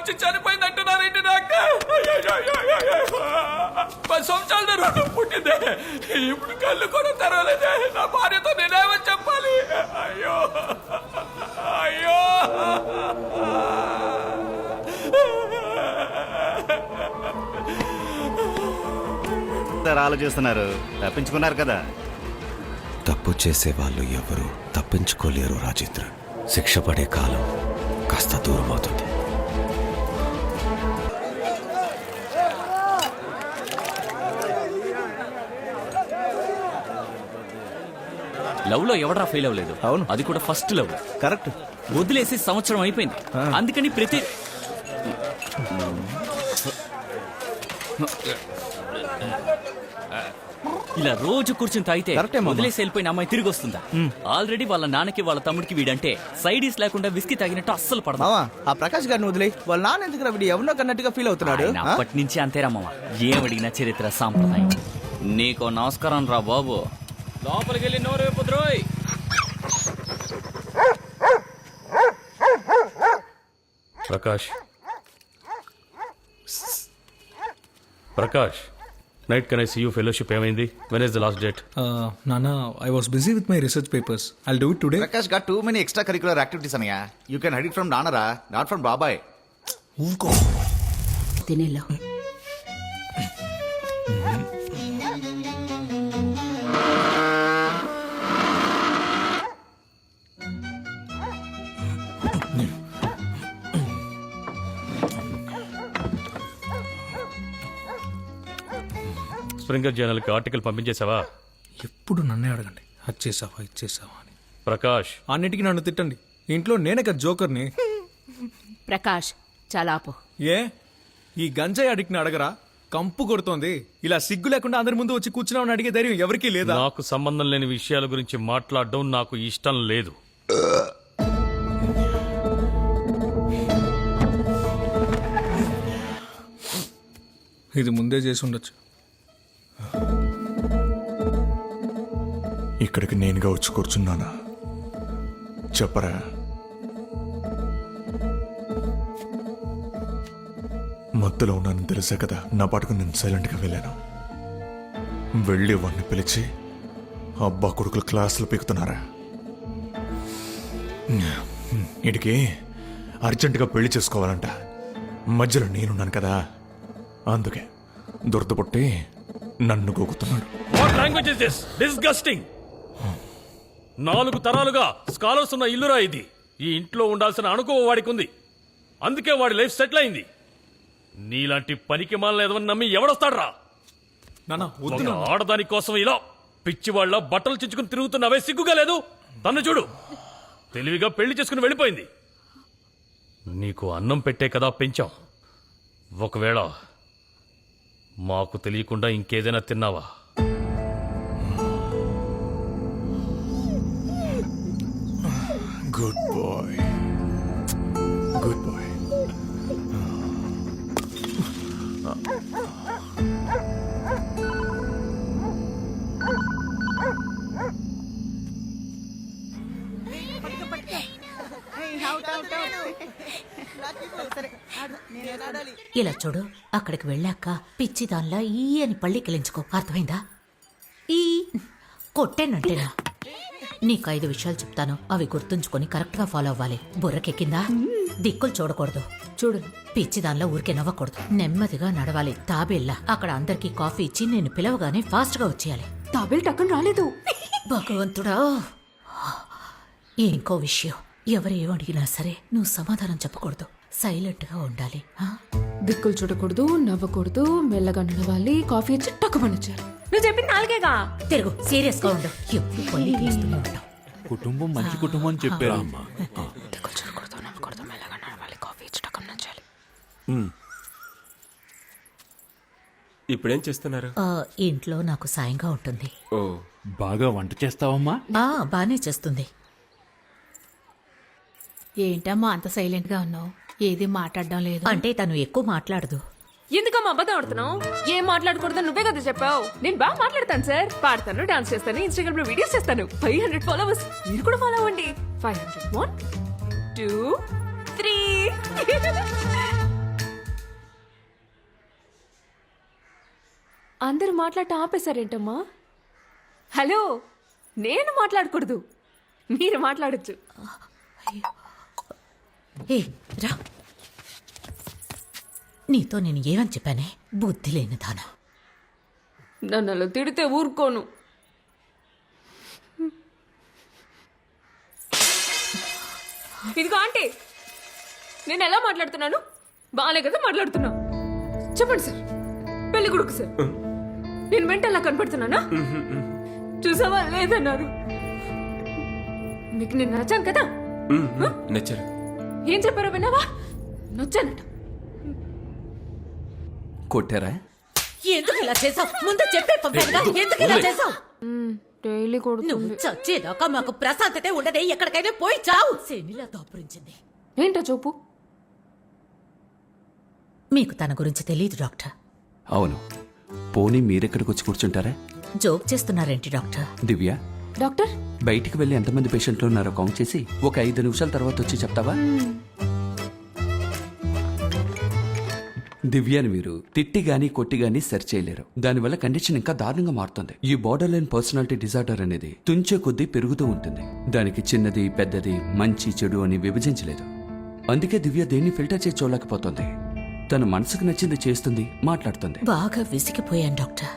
వచ్చి చనిపోయింది అంటున్నారేంటి డాక్టర్? 10 సంవత్సరాల తర్వాత పుట్టిందే, ఇప్పుడు కళ్ళు కూడా తెరవలేదే. నా భార్యతో నేనేమని చెప్పాలి? అయ్యో అయ్యో. ఆలోచిస్తున్నారు, తప్పించుకున్నారు కదా. తప్పు చేసే వాళ్ళు ఎవరు తప్పించుకోలేరు రాజేంద్ర. శిక్ష పడే కాలం కాస్త దూరం అవుతుంది. లవ్ లో ఎవడరా ఫెయిల్ అవ్వలేదు? అవును, అది కూడా ఫస్ట్ లవ్. కరెక్ట్. వదిలేసి సంవత్సరం అయిపోయింది. అందుకని ప్రతి ఇలా రోజు కూర్చుని తాగితే వదిలేసి వెళ్ళిపోయిన అమ్మాయి తిరిగి వస్తుందా? ఆల్రెడీ వాళ్ళ నాన్నకి వాళ్ళ తమ్ముడికి వీడంటే సైడీస్ లేకుండా విస్కీ తాగినట్టు అస్సలు పడదా. ఆ ప్రకాష్ గారిని వదిలే, వాళ్ళ నాన్న ఎందుకు వీడు ఎవరినో కన్నట్టుగా ఫీల్ అవుతున్నాడు. అప్పటి నుంచి అంతేరమ్మా, ఏమడిగిన చరిత్ర సాంప్రదాయం. నీకో నమస్కారం రా బాబు. లోపలికి వెళ్ళి నోరు వేపుద్రోయ్. Prakash, night can I see you fellowship ఏమైంది? When is the last date? Nana, I was busy with my research papers. I'll do it today. Prakash got too many extracurricular activities anaya. You can hide it from Nana ra, not from Babai. తినేలో Springer జర్నల్కి article పంపించేశావా? ఎప్పుడు నన్నే అడగండి, అది చేసావా ఇది చేసావా అని. ప్రకాష్, అన్నిటికీ నన్ను తిట్టండి. ఇంట్లో నేనే కదా జోకర్ని. ప్రకాష్ చాలా ఆపు. ఏ ఈ గంజాయి అడిక్ని అడగరా? కంపు కొడుతోంది. ఇలా సిగ్గు లేకుండా అందరి ముందు వచ్చి కూర్చున్నామని అడిగే ధైర్యం ఎవరికీ లేదా? నాకు సంబంధం లేని విషయాల గురించి మాట్లాడడం నాకు ఇష్టం లేదు. ఇది ముందే చేసి ఉండొచ్చు. ఇక్కడికి నేనుగా వచ్చి కూర్చున్నానా? చెప్పరా. మత్తులో ఉన్నానని తెలిసే కదా నా పాటుకు నేను సైలెంట్గా వెళ్ళాను. వెళ్ళి వాడిని పిలిచి అబ్బా కొడుకులు క్లాసులు పీకుతున్నారా, ఇడికి అర్జెంటుగా పెళ్లి చేసుకోవాలంట. మధ్యలో నేనున్నాను కదా, అందుకే దురదపుట్టి నన్ను గోకుతున్నాడు. What language is this? Disgusting. 4 తరాలుగా స్కాలర్స్ ఉన్న ఇల్లురా ఇది. ఈ ఇంట్లో ఉండాల్సిన అనుకో వాడికి ఉంది, అందుకే వాడి లైఫ్ సెటిల్ అయింది. నీలాంటి పనికి మాలని ఎదవని నమ్మి ఎవడొస్తాడ్రా? ఆడదాని కోసం ఇలా పిచ్చివాళ్ళ బట్టలు చించుకుని తిరుగుతున్నవే సిగ్గుగా లేదు? తన్ను చూడు, తెలివిగా పెళ్లి చేసుకుని వెళ్ళిపోయింది. నీకు అన్నం పెట్టే కదా పెంచాం. ఒకవేళ మాకు తెలియకుండా ఇంకేదైనా తిన్నావా? Good boy, good boy. ఇలా చూడు, అక్కడికి వెళ్ళాక పిచ్చి దానిలా ఈ అని పళ్ళి కిలించుకో, అర్థమైందా? ఈ కొట్టేనంటేనా? నీకు 5 విషయాలు చెప్తాను, అవి గుర్తుంచుకొని కరెక్ట్ గా ఫాలో అవ్వాలి. బుర్రకెక్కిందా? దిక్కులు చూడకూడదు. చూడు, పిచ్చి దానిలో ఊరికే నవ్వకూడదు. నెమ్మదిగా నడవాలి. తాబేల్లా అక్కడ అందరికీ కాఫీ ఇచ్చి నేను పిలవగానే ఫాస్ట్ గా వచ్చేయాలి. తాబేల్ టక్కన రాలేదు. భగవంతుడా. ఇంకో విషయం, ఎవరు ఏమడిగినా సరే నువ్వు సమాధానం చెప్పకూడదు. సైలెంట్ గా ఉండాలి. దిక్కులు చూడకూడదు, నవ్వకూడదు, మెల్లగా నడవాలి, కాఫీ ఇచ్చి టక్కుమనిచ్చారు. నువ్వు చెప్పింది 4 తిరుగు, సీరియస్ గా ఉండు. ఎప్పుడు పల్లి తీస్తూనే ఉంటావు. కుటుంబం మంచి కుటుంబం అని చెప్పారు. దిక్కులు చూడకూడదు, నవ్వకూడదు, మెల్లగా నడవాలి, కాఫీ ఇచ్చి టక్కుమనిచ్చాలి. ఇప్పుడేం చేస్తున్నారు? ఇంట్లో నాకు సాయంగా ఉంటుంది. ఓ, బాగా వంట చేస్తావమ్మా? బానే చేస్తుంది. ఏంటమ్మా అంత సైలెంట్ గా ఉన్నావు? ఏది మాట్లాడడం లేదు అంటే తను ఎక్కువ మాట్లాడదు. ఎందుకమ్మా అబద్ధం ఆడుతున్నావు? ఏం మాట్లాడకూడదు నువ్వే కదా చెప్పావు. నేను బాగా మాట్లాడతాను సార్, పాడతాను, డాన్స్ చేస్తాను, ఇన్స్టాగ్రామ్ లో వీడియోస్ చేస్తాను. 500 ఫాలోవర్స్, మీరు కూడా ఫాలో అవ్వండి. 500 1 2 3 అందరూ మాట్లాడటం ఆపేశారేంటమ్మా? హలో, నేను మాట్లాడకూడదు, మీరు మాట్లాడొచ్చు. ఏ రా, నీతో నేను ఏమని చెప్పానే? బుద్ధి లేని దానా. నన్ను అలా తిడితే ఊరుకోను. ఇదిగో ఆంటీ, నేను ఎలా మాట్లాడుతున్నాను? బాగానే కదా మాట్లాడుతున్నా. చెప్పండి సార్, పెళ్లి కొడుకు సార్, నేను వెంట అలా కనపడుతున్నానా? చూసావా, లేదన్నారు. మీకు నేను నచ్చాను కదా? నచ్చారు. ఏం చెప్పారో విన్నావా? నచ్చానట. కొట్టారా? ఎందుకు ఇలా చేసావు? ముందు చెప్పే పంపానుగా, ఎందుకు ఇలా చేసావు? డైలీ కొడుకు. నువ్వు చచ్చేదాకా మాకు ప్రశాంతతే ఉండదే. ఎక్కడికైనా పోయి చావు. శనిలా దాపురించింది. ఏంటో చూపు. మీకు తన గురించి తెలియదు డాక్టర్. అవును. పోనీ మీరెక్కడికి వచ్చి కూర్చుంటారా? జోక్ చేస్తున్నారేంటి డాక్టర్? దివ్య, డాక్టర్, బయటికి వెళ్ళి ఎంతమంది పేషెంట్లు ఉన్నారో కౌంట్ చేసి ఒక 5 నిమిషాల తర్వాత వచ్చి చెప్తావా? దివ్యాని మీరు తిట్టి గాని కొట్టి గాని సెర్చ్ చేయలేరు. దానివల్ల కండిషన్ ఇంకా దారుణంగా మారుతుంది. ఈ బార్డర్ లైన్ పర్సనాలిటీ డిజార్డర్ అనేది తుంచే కొద్దీ పెరుగుతూ ఉంటుంది. దానికి చిన్నది పెద్దది మంచి చెడు అని విభజించలేదు. అందుకే దివ్య దేన్ని ఫిల్టర్ చేసి చూడలేకపోతుంది. తన మనసుకు నచ్చింది చేస్తుంది, మాట్లాడుతుంది. బాగా విసిగిపోయాను డాక్టర్.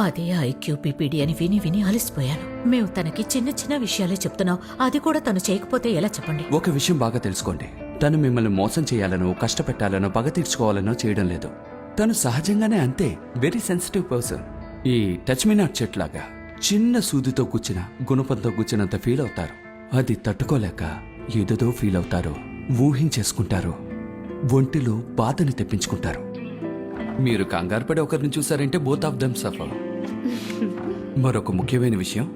అదే ఐక్యూ పీపీడీ అని విని విని అలసిపోయాను. మేము తనకి చిన్న చిన్న విషయాలే చెప్తున్నాం. అది కూడా తను చేయకపోతే ఎలా చెప్పండి? ఒక విషయం బాగా తెలుసుకోండి. తను మిమ్మల్ని మోసం చేయాలనో కష్టపెట్టాలనో పగ తీర్చుకోవాలనో చేయడం లేదు. తను సహజంగానే అంతే. Very sensitive person. ఈ టచ్ మీ నాట్ చెట్లాగా చిన్న సూదితో గుచ్చిన గుణపంతో గుచ్చినంత ఫీల్ అవుతారు. అది తట్టుకోలేక ఏదేదో ఫీల్ అవుతారు, ఊహించేసుకుంటారు, ఒంటిలో బాధని తెప్పించుకుంటారు. మీరు కంగారు పడి ఒకరిని చూసారంటే బోత్ ఆఫ్ దెమ్ సఫర్. మరొక ముఖ్యమైన విషయం,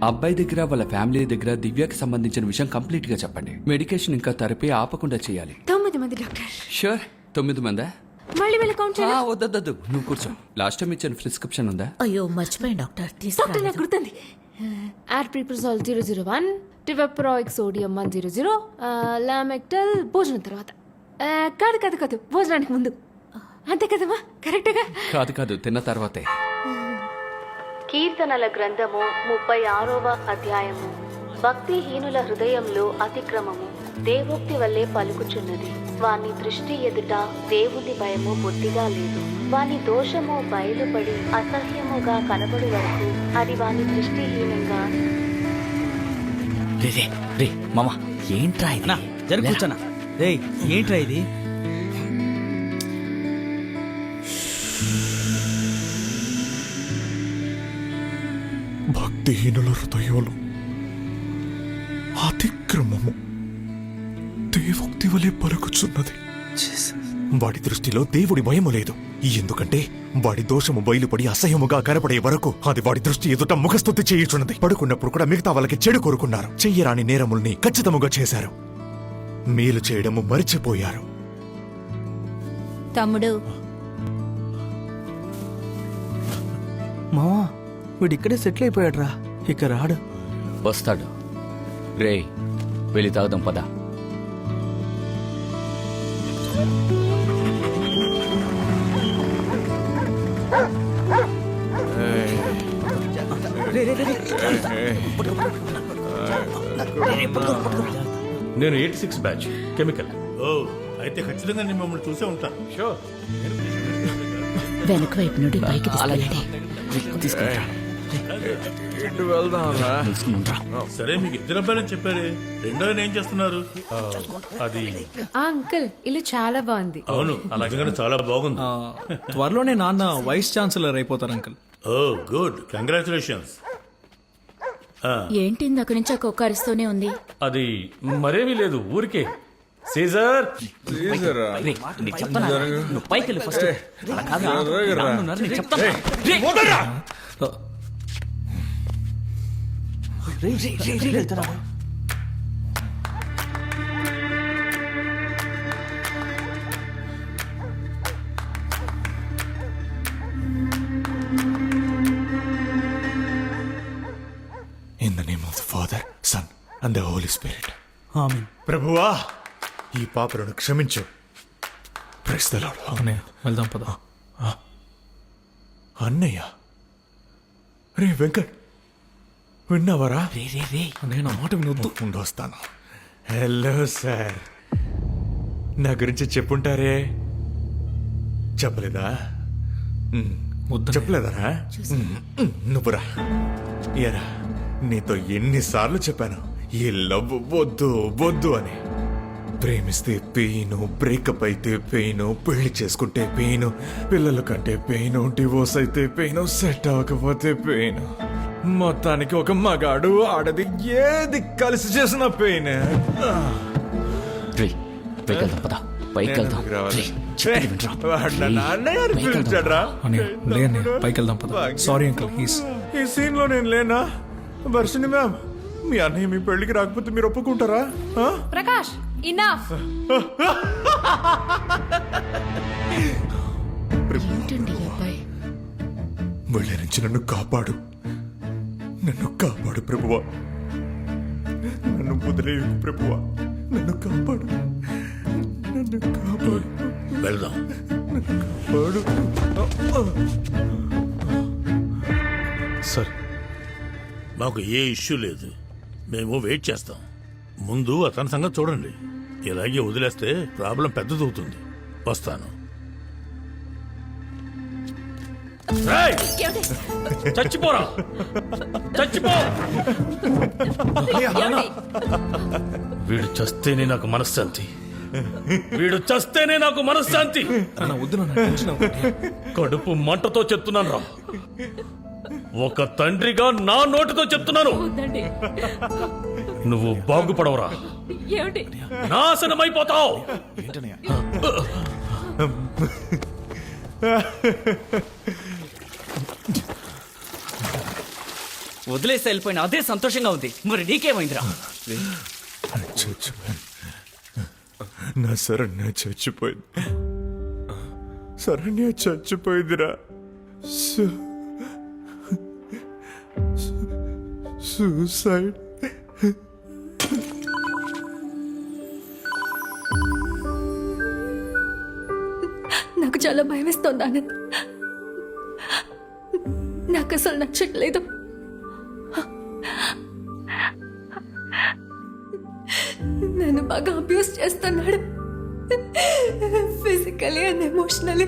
అబ్బాయి దగ్గర వాళ్ళ ఫ్యామిలీ దగ్గర దివ్యకి సంబంధించిన విషయం కంప్లీట్ గా చెప్పండి. మెడికేషన్ ఇంకా థెరపీ ఆపకుండా చేయాలి. 9 మంది డాక్టర్. షూర్. 9 మందా? మళ్ళీ వెళ్ళి కౌంట్ చేయాలి. వద్దొద్దు, నువ్వు కూర్చో. లాస్ట్ టైం ఇచ్చిన ప్రిస్క్రిప్షన్ ఉందా? అయ్యో మర్చిపోయాను డాక్టర్. డాక్టర్, తీసుకురా. నాకు గుర్తుంది. ఆర్ట్రిప్రిజాల్ 001, టివెప్రాయిక్ సోడియం 100, లామెక్టల్ భోజనం తర్వాత. కాదు, భోజనానికి ముందు. అంతే కదమ్మా? కరెక్ట్గా. కాదు, తిన్న తర్వాతే. కీర్తనల గ్రంథము 36వ అధ్యాయము. భక్తిహీనుల హృదయంలో అతిక్రమము దేవోక్తి వల్లే పలుకుచున్నది. వాని దృష్టి ఎదుట దేవుని భయము బొత్తిగా లేదు. వాని దోషము బయలుపడి అసహ్యముగా కనబడు వరకు అది వాని దృష్టిహీనంగా. రే మామ, ఏంట్రా ఇది? జర కూర్చోనా. రే ఏంట్రా ఇది? భక్తిహీనుల హృదయంలో అతిక్రమము దేవోక్తి వలె పలుకుచున్నది. వాడి దృష్టిలో దేవుడి భయము లేదు. ఎందుకంటే వాడి దోషము బయలుపడి అసహ్యముగా కనపడే వరకు అది వాడి దృష్టి ఎదుట ముఖస్తుతి చేయుచున్నది. పడుకున్నప్పుడు కూడా మిగతా వాళ్ళకి చెడు కోరుకున్నారు. చెయ్యరాని నేరముల్ని ఖచ్చితముగా చేశారు. మేలు చేయడము మరిచిపోయారు. తమ్ముడు, మావా వీడు ఇక్కడే సెటిల్ అయిపోయాడు రా, ఇక రాడు. వస్తాడు. రే వెళ్ళి తాగుదాం పద. నేను 86 బ్యాచ్ కెమికల్. అయితే ఖచ్చితంగా నేను మిమ్మల్ని చూసే ఉంటాను. షూర్. వెనక వైపు నుండి పైకి తీసుకెళ్ళండి. సరే, మీకు 2 అబ్బాయిలని చెప్పారు. రెండో ఏం చేస్తున్నారు? అది అంకుల్, ఇల్లు చాలా బాగుంది. అవును, అలాగే చాలా బాగుంది. త్వరలోనే నాన్న వైస్ ఛాన్సలర్ అయిపోతారు అంకుల్. ఓ గుడ్, కంగ్రాచులేషన్స్. ఏంటి ఇందాక నుంచి ఆ కుక్క అరుస్తూనే ఉంది? అది మరేమీ లేదు, ఊరికే. సీజర్, నువ్వు పైకి వెళ్ళి first. In the name of the Father, Son, and the Holy Spirit. Amen. ప్రభువా, ఈ పాపలను క్షమించు. Praise the Lord. అవునే, వెళ్దాం పద. అన్నయ్య రే వెంకట్ విన్నావరా? రే రే రే నేను ఆ మాట వినొద్దు. ఉండొస్తాను. హలో సార్, నా గురించి చెప్పుంటారే, చెప్పలేదా? వద్దు. చెప్పలేదరా? నువ్వురా ఎరా, నీతో ఎన్నిసార్లు చెప్పాను ఈ లవ్ వద్దు వద్దు అని. ప్రేమిస్తే పెయిన్, బ్రేకప్ అయితే పెయిన్, పెళ్లి చేసుకుంటే పెయిన్, పిల్లల కంటే పెయిన్, డివోర్స్ అయితే పెయిన్, సెట్ అవ్వకపోతే పెయిన్. మొత్తానికి ఒక మగాడు ఆడది ఏది కలిసి చేసిన పెయిన్. పైకి వెళ్దాం పద. సారీ అంకుల్, ఈ సీన్ లో నేను లేనా? వర్షిని మ్యామ్, మీ అన్నయ్య మీ పెళ్లికి రాకపోతే మీరు ఒప్పుకుంటారా? ప్రకాష్ ఇనఫ్. ఏంటండి ఈ అబ్బాయి? వెళ్ళే నుంచి నన్ను కాపాడు, నన్ను కాపాడు ప్రభువా, నన్ను వదిలేయు ప్రభువా, నన్ను కాపాడు, నన్ను కాపాడు, వెళ్దాం. కాపాడు. సార్, మాకు ఏ ఇష్యూ లేదు, మేము వెయిట్ చేస్తాం. ముందు అతని సంగతి చూడండి. ఇలాగే వదిలేస్తే ప్రాబ్లం పెద్దదవుతుంది. వస్తాను. రేయ్! చచ్చిపోరా, చచ్చిపో. వీడు చస్తేనే నాకు మనశ్శాంతి, వీడు చస్తేనే నాకు మనశ్శాంతి. వద్దు నాన్న, టెన్షన్ అవ్వకండి. కడుపు మంటతో చెప్తున్నాను రా, ఒక తండ్రిగా నా నోటితో చెప్తున్నాను, వద్దండి. నువ్వు బాగుపడవరా, ఏమిటి? నాశనమైపోతావు. ఏంటనయ్య? వదిలేసి వెళ్ళిపోయిన అదే సంతోషంగా ఉంది. మరి నీకేమైందిరా? చచ్చిపోయాను. నా శరణ్య చచ్చిపోయింది, శరణ్య చచ్చిపోయిందిరా. సూసైడ్. నాకు చాలా భయం వేస్తోంది ఆనంద్. నాకు అసలు నచ్చట్లేదు. నన్ను బాగా అబ్యూస్ చేస్తున్నాడు, ఫిజికలీ అండ్ ఎమోషనలీ.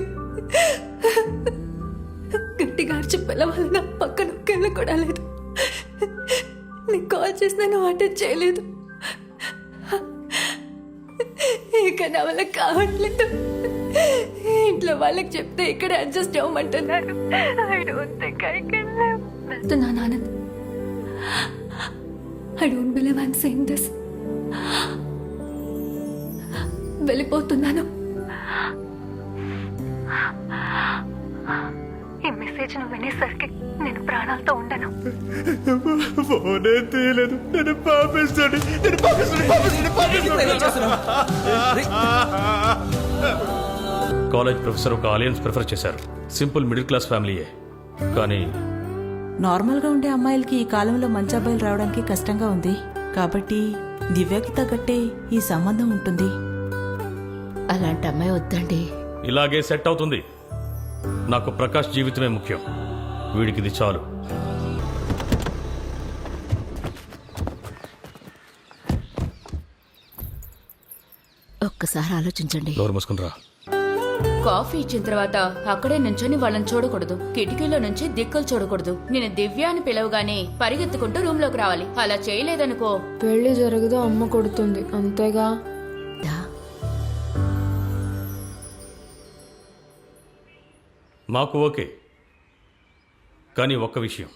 గట్టిగా అరిచి పిల్లవాళ్ళ పక్కన ఒకేళ్ళు కూడా లేదు. నీకు కాల్ చేసినా నువ్వు అటెండ్ చేయలేదు. ఇక నా వల్ల కావట్లేదు. ఇంట్లో వాళ్ళకి చెప్తే ఇక్కడ అడ్జస్ట్ అవ్వమంటున్నారు. వెళ్తున్నాను Anand. I don't believe I'm saying this. వెళ్ళిపోతున్నాను. ఈ మెసేజ్ నువ్వు వినేసరికి నేను ప్రాణాలతో ఉండను. ఫోనే తీయలేదు. నేను పాపిస్తాడు, నేను పాపిస్తాడు. కాలేజ్ ప్రొఫెసర్ ఒక అలయన్స్ ప్రిఫర్ చేశారు. సింపుల్ మిడిల్ క్లాస్ ఫ్యామిలీయే, కానీ నార్మల్గా ఉండే అమ్మాయిలకి ఈ కాలంలో మంచి అబ్బాయిలు రావడానికి కష్టంగా ఉంది. కాబట్టి దివ్యకి తగ్గట్టే ఈ సంబంధం ఉంటుంది. అలాంటి అమ్మాయి వద్దండి. ఇలాగే సెట్ అవుతుంది. నాకు ప్రకాష్ జీవితమే ముఖ్యం. వీడికి ఇది చాలు. ఒక్కసారి ఆలోచించండి. నోరు మూసుకుని రా. కాఫీ ఇచ్చిన తర్వాత అక్కడే నుంచొని వాళ్ళని చూడకూడదు. కిటికీలో నుంచి దిక్కులు చూడకూడదు. నేను దివ్య అని పిలవగానే పరిగెత్తుకుంటూ రూమ్ లోకి రావాలి. అలా చేయలేదనుకో పెళ్లి జరగదు, అమ్మ కొడుతుంది, అంతేగా. మాకు ఓకే, కానీ ఒక్క విషయం,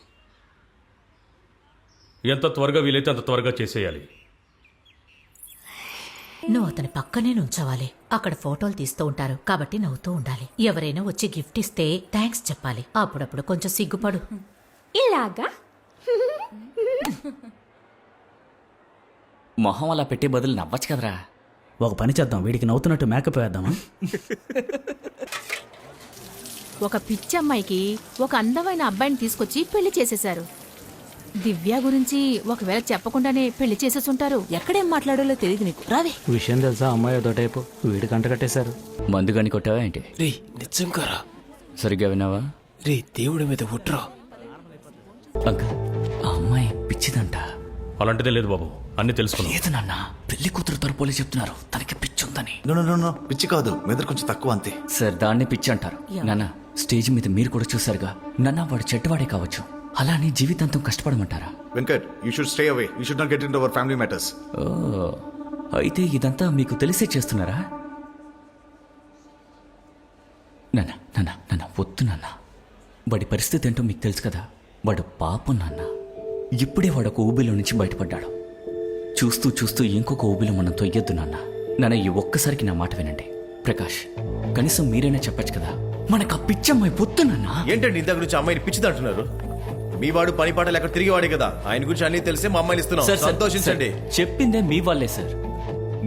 ఎంత త్వరగా వీలైతే అంత త్వరగా చేసేయాలి. నువ్వు అతని పక్కనే నుంచోవాలి. అక్కడ ఫోటోలు తీస్తూ ఉంటారు కాబట్టి నవ్వుతూ ఉండాలి. ఎవరైనా వచ్చి గిఫ్ట్ ఇస్తే థ్యాంక్స్ చెప్పాలి. అప్పుడప్పుడు కొంచెం సిగ్గుపడు. ఇలాగా మొహం అలా పెట్టే బదులు నవ్వచ్చు కదరా. ఒక పని చేద్దాం, వీడికి నవ్వుతున్నట్టు మేకప్ వేద్దామా? ఒక పిచ్చి అమ్మాయికి ఒక అందమైన అబ్బాయిని తీసుకొచ్చి పెళ్లి చేసేశారు. దివ్య గురించి ఒకవేళ చెప్పకుండానే పెళ్లి చేసేసుంటారు. ఎక్కడేం మాట్లాడాలో తెలియదు నీకు. రావే. విషయం తెలుసా? అమ్మాయి అదో టైపు, వీడి కంట కట్టేశారు. మందు గని కొట్టావా ఏంటి? నిజంగా సరిగ్గా విన్నావా? రే దేవుడి మీద ఉట్రా. అంకుల్ ఆ అమ్మాయి పిచ్చిదంట. అలాంటిదే లేదు బాబు, అన్ని తెలుసుకున్నాం. లేదు నాన్న, పెళ్లి కూతురు తరపులే చెప్తున్నారు తనకి పిచ్చి ఉందని. నో పిచ్చి కాదు, మెదడు కొంచెం తక్కువ అంతే. సార్ దాన్ని పిచ్చి అంటారు. నాన్న స్టేజ్ మీద మీరు కూడా చూసారుగా, నాన్న వాడు చెడ్డవాడే కావచ్చు, అలానే జీవితాంతం కష్టపడమంటారా? Venkat, you should stay away. You should not get in our family matters. ఓ, అయితే ఇదంతా మీకు తెలిసే చేస్తున్నారా? నాన్న నాన్న నాన్న వద్దు నాన్న. వాడి పరిస్థితి ఏంటో మీకు తెలుసు కదా. వాడు పాపం నాన్న. ఇప్పుడే వాడు ఒక ఊబిలో నుంచి బయటపడ్డాడు. చూస్తూ చూస్తూ ఇంకొక ఊబిలో మనం తొయ్యొద్దు నాన్న. నాన్న ఈ ఒక్కసారికి నా మాట వినండి. ప్రకాష్, కనీసం మీరైనా చెప్పచ్చు కదా, మనకు ఆ పిచ్చమ్మాయి వద్దు నాన్న. ఏంటండి ఇంత గురించి అమ్మాయిని పిచ్చిది అంటున్నారు? మీ వాడు పని పాట లేక తిరిగివాడే కదా, ఆయన గురించి అన్ని తెలిసే మా అమ్మాయిని ఇస్తున్నాం. Sir, sir, సంతోషించండి. సార్, చెప్పిందే మీ వాళ్ళే సార్.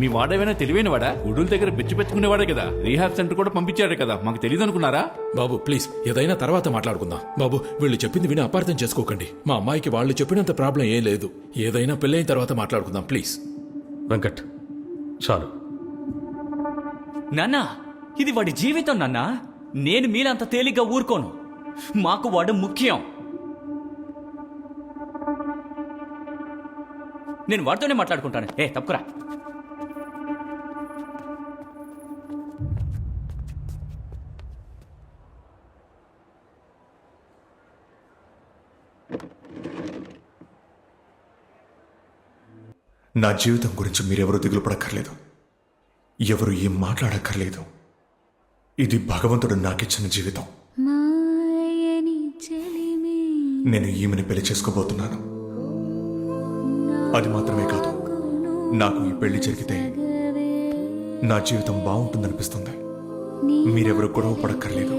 మీ వాడేమైనా తెలివైన వాడా? గుడుల దగ్గర పిచ్చి పెట్టుకునేవాడే కదా, రీహాబ్ సెంటర్ కూడా పంపించాడే కదా, మాకు తెలియదు అనుకున్నారా? బాబు ప్లీజ్, ఏదైనా తర్వాత మాట్లాడుకుందాం. బాబు వీళ్ళు చెప్పింది విని అపార్థం చేసుకోకండి. మా అమ్మాయికి వాళ్ళు చెప్పినంత ప్రాబ్లం ఏం లేదు. ఏదైనా పెళ్ళైన తర్వాత మాట్లాడుకుందాం ప్లీజ్. వెంకట్ చాలు. నాన్న ఇది వాడి జీవితం నాన్న. నేను మీలంత తేలిగ్గా ఊరుకోను. మాకు వాడు ముఖ్యం. నేను వాడితోనే మాట్లాడుకుంటాను. తప్పురా. నా జీవితం గురించి మీరెవరూ దిగులు పడక్కర్లేదు, ఎవరు ఏం మాట్లాడక్కర్లేదు. ఇది భగవంతుడు నాకిచ్చిన జీవితం. నేను ఈమెను పెళ్లి చేసుకోబోతున్నాను. అది మాత్రమే కాదు, నాకు ఈ పెళ్లి జరిగితే నా జీవితం బాగుంటుందనిపిస్తుంది. మీరెవరు గొడవ పడక్కర్లేదు.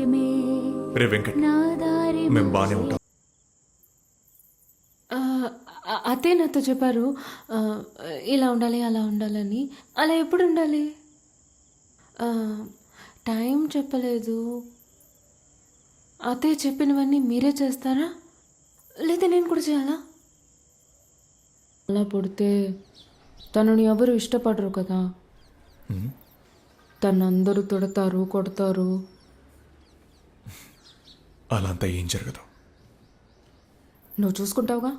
రే వెంకట్, మేం బానే ఉంటాం. అతే నాతో చెప్పారు ఇలా ఉండాలి అలా ఉండాలని. అలా ఎప్పుడు ఉండాలి? టైం చెప్పలేదు. అతే చెప్పినవన్నీ మీరే చేస్తారా, లేదా నేను కూడా చేయాలా? అలా పుడితే తనని ఎవరు ఇష్టపడరు కదా. తను అందరూ తిడతారు, కొడతారు. అలా అంతా ఏం జరగదు. నువ్వు చూసుకుంటావుగా.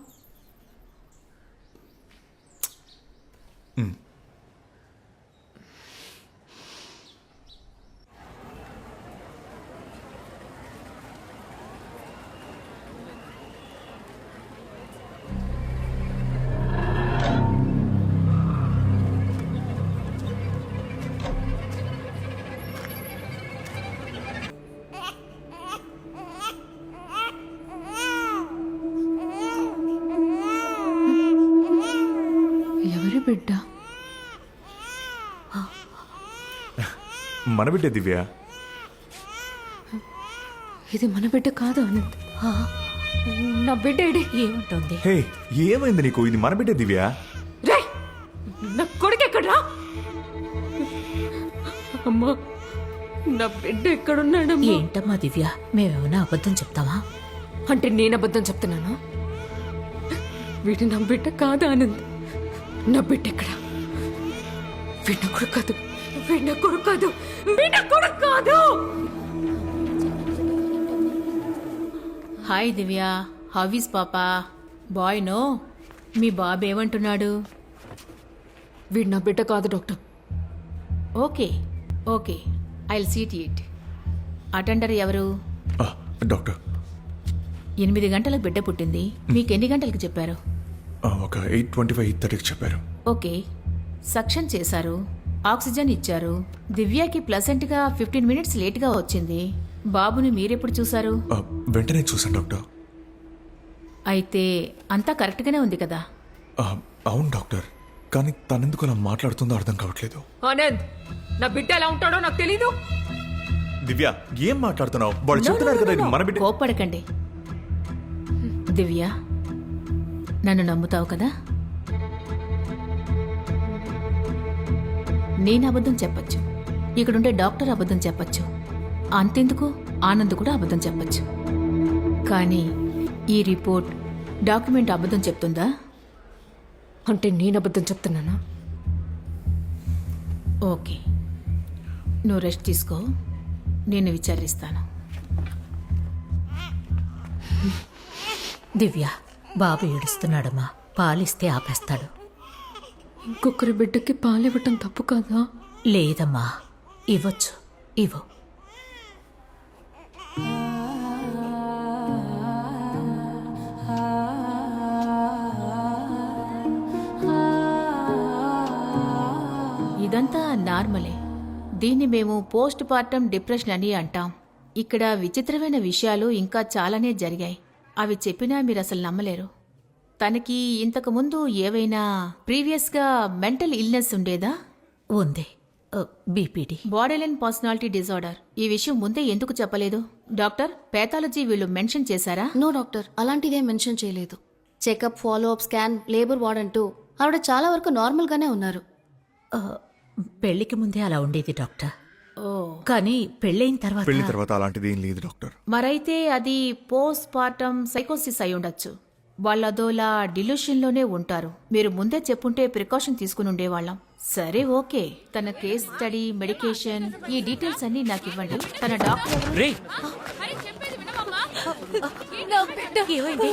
ఎవరి బిడ్డ? మన బిడ్డ దివ్య. ఇది మన బిడ్డ కాదు అనంత్. నా బిడ్డ ఏడి? ఏముంటుంది? హే, ఏమైంది నీకు? ఇది మన బిడ్డ దివ్య. రే, నా కొడుకు ఎక్కడ్రా? అమ్మా, నా బిడ్డ ఎక్కడున్నాడమ్మా? ఏంటమ్మా దివ్య, మేమేమైనా అబద్ధం చెప్తావా? అంటే నేను అబద్ధం చెప్తున్నాను? వీడి నా బిడ్డ కాదు ఆనంద్. నా బిడ్డ ఎక్కడా? వీడి నా కొడుకు కాదు, వీడి నా కొడుకు కాదు, వీడి నా కొడుకు కాదు. హాయ్ దివ్య, హౌ ఈస్ పాపా? బాయ్ నో. మీ బాబు ఏమంటున్నాడు? వీడి నా బిడ్డ కాదు doctor. Okay okay, I'll seat it. Attender ఎవరు? డాక్టర్. 8 గంటలకు బిడ్డ పుట్టింది. మీకు ఎన్ని గంటలకు చెప్పారు? ఒక 8:25, 8:30కి చెప్పారు. ఓకే, సక్షన్ చేశారు, ఆక్సిజన్ ఇచ్చారు. దివ్యకి ప్లసెంట్గా 15 మినిట్స్ లేట్గా వచ్చింది. బాబుని మీరెప్పుడు చూశారు? వెంటనే చూసాను డాక్టర్. అయితే అంతా కరెక్ట్గానే ఉంది కదా? అవును డాక్టర్, కానీ తనెందుకు అలా మాట్లాడుతుందో అర్థం కావట్లేదు. ఆనంద్, నా బిడ్డ ఎలా ఉంటాడో నాకు తెలీదు. దివ్య, ఏం మాట్లాడుతున్నావు? వాళ్ళు చెప్తున్నారు కదా ఇది మన బిడ్డ. కోప్పడకండి. దివ్య, నన్ను నమ్ముతావు కదా? నేను అబద్ధం చెప్పచ్చు, ఇక్కడుండే డాక్టర్ అబద్ధం చెప్పచ్చు, అంతెందుకు ఆనంద్ కూడా అబద్ధం చెప్పచ్చు. కానీ ఈ రిపోర్ట్, డాక్యుమెంట్ అబద్ధం చెప్తుందా? అంటే నేను అబద్ధం చెప్తున్నానా? ఓకే, నువ్వు రెస్ట్ తీసుకో, నేను విచారిస్తాను. దివ్య, బాబు ఏడుస్తున్నాడమ్మా. పాలిస్తే ఆపేస్తాడు. ఇంకొకరి బిడ్డకి పాలివ్వటం తప్పు కాదా? లేదమ్మా, ఇవ్వచ్చు. ఇవ్వు. ఇదంతా నార్మలే. దీన్ని మేము పోస్ట్ పార్టం డిప్రెషన్ అని అంటాం. ఇక్కడ విచిత్రమైన విషయాలు ఇంకా చాలానే జరిగాయి. అవి చెప్పినా మీరు అసలు నమ్మలేరు. తనకి ఇంతకు ముందు ఏవైనా ప్రీవియస్గా మెంటల్ ఇల్నెస్ ఉండేదా? ఉంది. BPD, borderline personality disorder. ఈ విషయం ముందే ఎందుకు చెప్పలేదు? డాక్టర్, పేథాలజీ వీళ్ళు మెన్షన్ చేశారా? నో డాక్టర్, అలాంటిదే మెన్షన్ చేయలేదు. Checkup, follow up, scan, labour ward అంటూ ఆవిడ చాలా వరకు నార్మల్గానే ఉన్నారు. పెళ్లికి ముందే అలా ఉండేది డాక్టర్. కానీ పెళ్ళైన పెళ్లి తర్వాత తర్వాత అలాంటిది ఏం లేదు డాక్టర్. మరైతే అది పోస్ట్ పార్టం సైకోసిస్ అయి ఉండొచ్చు. వాళ్ళదోలా డిల్యూషన్లోనే ఉంటారు. మీరు ముందే చెప్పుంటే ప్రికాషన్ తీసుకుని ఉండేవాళ్ళం. సరే, ఓకే. తన కేస్ స్టడీ, మెడికేషన్, ఈ డీటెయిల్స్ అన్ని నాకు ఇవ్వండి. తన డాక్టర్ ఎవరు? రే నా బిడ్డ ఏమైంది?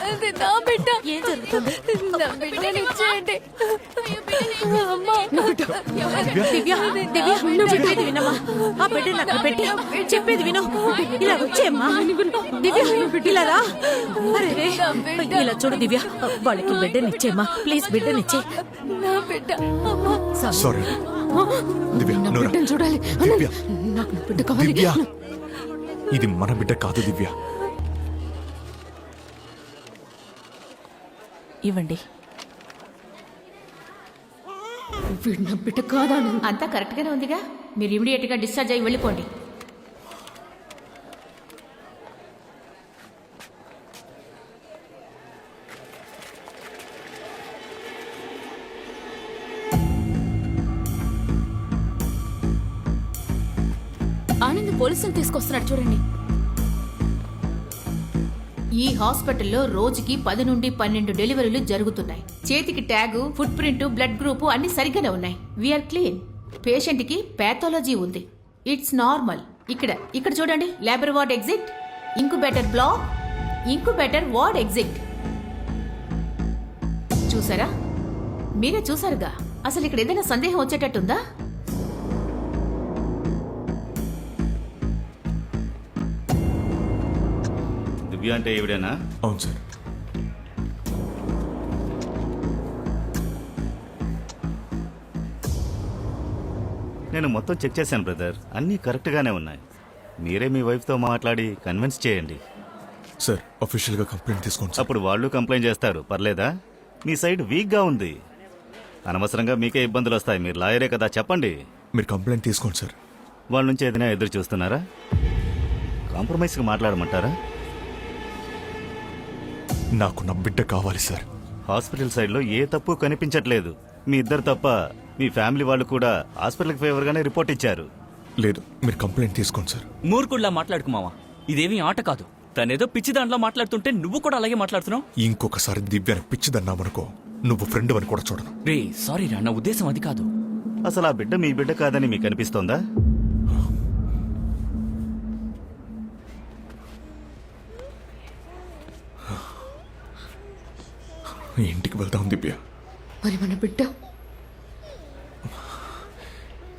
అది నా బిడ్డ. ఏం జరుగుతుంది? నా బిడ్డని ఇచ్చేయండి. అమ్మా, దివ్య, దివ్య, చెప్పేది వినమ్మా. ఆ బిడ్డను అక్కడ పెట్టి చెప్పేది విను. ఇలా వచ్చేమ్మా. దివ్య, ఇలా రా. అరే రే. ఇలా చూడు దివ్య, వాళ్ళకి బిడ్డనిచ్చేమ్మా. ప్లీజ్ బిడ్డనిచ్చే. నా బిడ్డ. అమ్మా, సారీ దివ్య, నా నోరా. బిడ్డను చూడాలి. దివ్య, నాకు నా బిడ్డ కావాలి. దివ్య, ఇది మన బిడ్డ కాదు దివ్య. ఇవ్వండి. వీడు నా బిడ్డ కాదా? అంతా కరెక్ట్గానే ఉందిగా. మీరు ఇమీడియట్గా డిశ్చార్జ్ అయ్యి వెళ్ళిపోండి. ఆనంద్ పోలీసులు తీసుకొస్తున్నాడు చూడండి. ఈ హాస్పిటల్లో రోజుకి 10 నుండి 12 డెలివరీలు జరుగుతున్నాయి. చేతికి tag, foot print, blood group అన్ని సరిగ్గానే ఉన్నాయి. We are clean. పేషెంట్ కి పాథాలజీ ఉంది. It's normal. ఇక్కడ చూడండి. Labour ward exit, incubator block, incubator ward exit. చూసారా? మీరే చూసారుగా. అసలు ఇక్కడ ఏదైనా సందేహం వచ్చేటట్టుందా? దివ్య అంటే ఈవిడేనా? అవును సార్. నేను మొత్తం చెక్ చేశాను బ్రదర్, అన్నీ కరెక్ట్గానే ఉన్నాయి. మీరే మీ వైఫ్తో మాట్లాడి కన్విన్స్ చేయండి. సార్, అఫీషియల్గా కంప్లైంట్ తీసుకోండి సార్. అప్పుడు వాళ్ళు కంప్లైంట్ చేస్తారు. పర్లేదా? మీ సైడ్ వీక్గా ఉంది. అనవసరంగా మీకే ఇబ్బందులు వస్తాయి. మీరు లాయరే కదా, చెప్పండి. మీరు కంప్లైంట్ తీసుకోండి సార్. వాళ్ళ నుంచి ఏదైనా ఎదురు చూస్తున్నారా? కాంప్రమైజ్గా మాట్లాడమంటారా? నాకు నా బిడ్డ కావాలి సార్. హాస్పిటల్ సైడ్లో ఏ తప్పు కనిపించట్లేదు. మీ ఇద్దరు తప్ప మీ ఫ్యామిలీ వాళ్ళు కూడా హాస్పిటల్కి ఫేవర్గానే రిపోర్ట్ ఇచ్చారు. లేదు, మీరు కంప్లైంట్ తీసుకోండి సార్. మూర్ఖుల్లా మాట్లాడుకు మావా. ఇదేమీ ఆట కాదు. తనేదో పిచ్చి దాంట్లో మాట్లాడుతుంటే నువ్వు కూడా అలాగే మాట్లాడుతున్నావు. ఇంకొకసారి దివ్యాన్ని పిచ్చిదన్నామనుకో, నువ్వు ఫ్రెండ్ అని కూడా చూడను. రే సారీ రా, నా ఉద్దేశం అది కాదు. అసలు ఆ బిడ్డ మీ బిడ్డ కాదని మీకు అనిపిస్తోందా? ఇంటికి వెళ్దాం దివ్య. మరి మన బిడ్డ?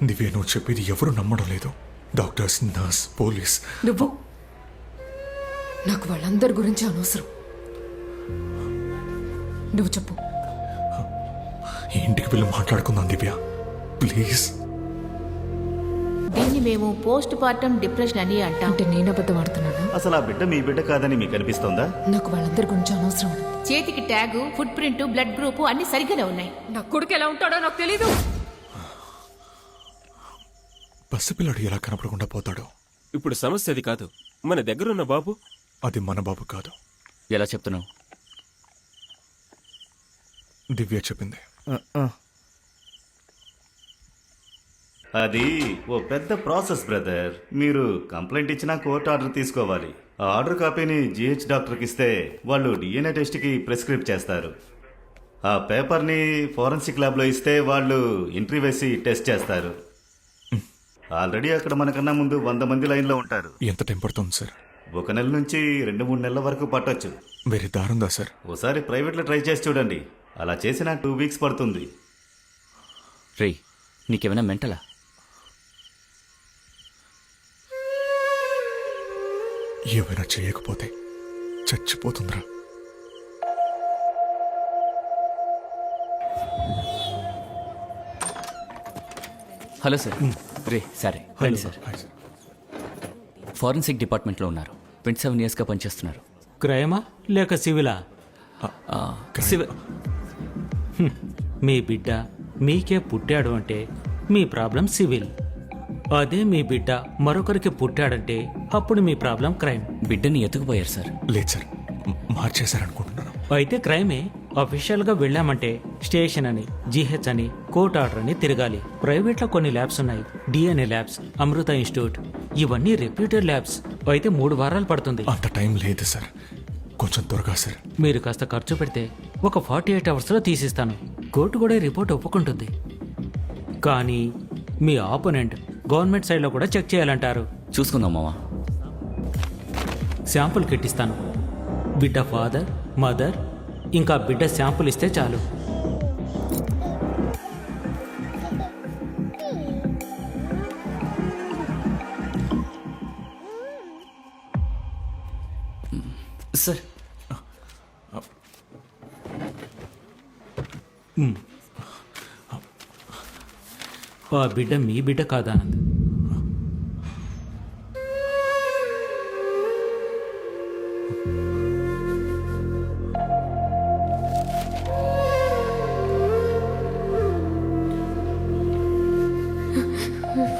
దివ్య, నువ్వు చెప్పేది ఎవరు నమ్మడం లేదు. Doctors, nurse, police. నువ్వు నాకు వాళ్ళందరి గురించి అనవసరం. నువ్వు చెప్పు. ఇంటికి వెళ్ళి మాట్లాడుకుందాం దివ్య, ప్లీజ్. దీన్ని మేము పోస్ట్ పార్టం డిప్రెషన్ అని అంటాం. అంటే నేను అబద్ధం ఆడుతున్నాను. అసలు ఆ బిడ్డ మీ బిడ్డ కాదని మీకు అనిపిస్తోందా? నాకు వాళ్ళందరి గురించి అనవసరం. చేతికి tag, foot print, blood group అన్ని సరిగ్గానే ఉన్నాయి. నా కొడుకు ఎలా ఉంటాడో నాకు తెలీదు. పసిపిల్లాడు ఎలా కనపడకుండా పోతాడు? ఇప్పుడు సమస్య అది కాదు. మన దగ్గరున్న బాబు అది మన బాబు కాదు. ఎలా చెప్తున్నావు? దివ్య చెప్పింది. అది ఓ పెద్ద ప్రాసెస్ బ్రదర్. మీరు కంప్లైంట్ ఇచ్చినా కోర్టు ఆర్డర్ తీసుకోవాలి. ఆ ఆర్డర్ కాపీని జిహెచ్ డాక్టర్కి ఇస్తే వాళ్ళు డిఎన్ఏ టెస్ట్కి ప్రిస్క్రైబ్ చేస్తారు. ఆ పేపర్ని ఫోరెన్సిక్ ల్యాబ్లో ఇస్తే వాళ్ళు ఎంట్రీ వేసి టెస్ట్ చేస్తారు. ఆల్రెడీ అక్కడ మనకన్నా ముందు 100 మంది లైన్లో ఉంటారు. ఎంత టైం పడుతుంది సార్? 1 నెల నుంచి 2-3 నెలల వరకు పట్టొచ్చు. వేరే దారుందా సార్? ఓసారి ప్రైవేట్లో ట్రై చేసి చూడండి. అలా చేసిన 2 వీక్స్ పడుతుంది. రే నీకేమైనా మెంటలా? ఏమైనా చేయకపోతే చచ్చిపోతుందిరా. Hello sir. రే సరే రండి సార్. ఫారెన్సిక్ డిపార్ట్మెంట్లో ఉన్నారు. 27 ఇయర్స్గా పనిచేస్తున్నారు. క్రైమా లేక సివిలా? సివిల్. మీ బిడ్డ మీకే పుట్టాడు అంటే మీ ప్రాబ్లం సివిల్. అదే మీ బిడ్డ మరొకరికి పుట్టాడంటే అప్పుడు మీ ప్రాబ్లం క్రైమ్. బిడ్డని ఎత్తుకుపోయారు సార్. లేదు సార్, మార్చేశారనుకుంటున్నాను. అయితే క్రైమే. అఫీషియల్గా వెళ్ళామంటే స్టేషన్ అని, జీహెచ్ అని, కోర్ట్ ఆర్డర్ అని తిరగాలి. ప్రైవేట్లో కొన్ని ల్యాబ్స్ ఉన్నాయి. DNA ల్యాబ్స్, అమృత ఇన్స్టిట్యూట్, ఇవన్నీ రెప్యూటెడ్ ల్యాబ్స్. అయితే 3 వారాలు పడుతుంది. అంత టైం లేదు సార్, కొంచెం త్వరగా సార్. మీరు కాస్త ఖర్చు పెడితే ఒక 48 అవర్స్లో తీసిస్తాను. కోర్టు కూడా ఈ రిపోర్ట్ ఒప్పుకుంటుంది. కానీ మీ ఆపోనెంట్ గవర్నమెంట్ సైడ్లో కూడా చెక్ చేయాలంటారు. చూసుకుందాం మావా. శాంపుల్ కిట్టిస్తాను. బిడ్డ ఫాదర్, మదర్, ఇంకా బిడ్డ శాంపుల్ ఇస్తే చాలు. సార్ ఆ బిడ్డ మీ బిడ్డ కాదానంద్.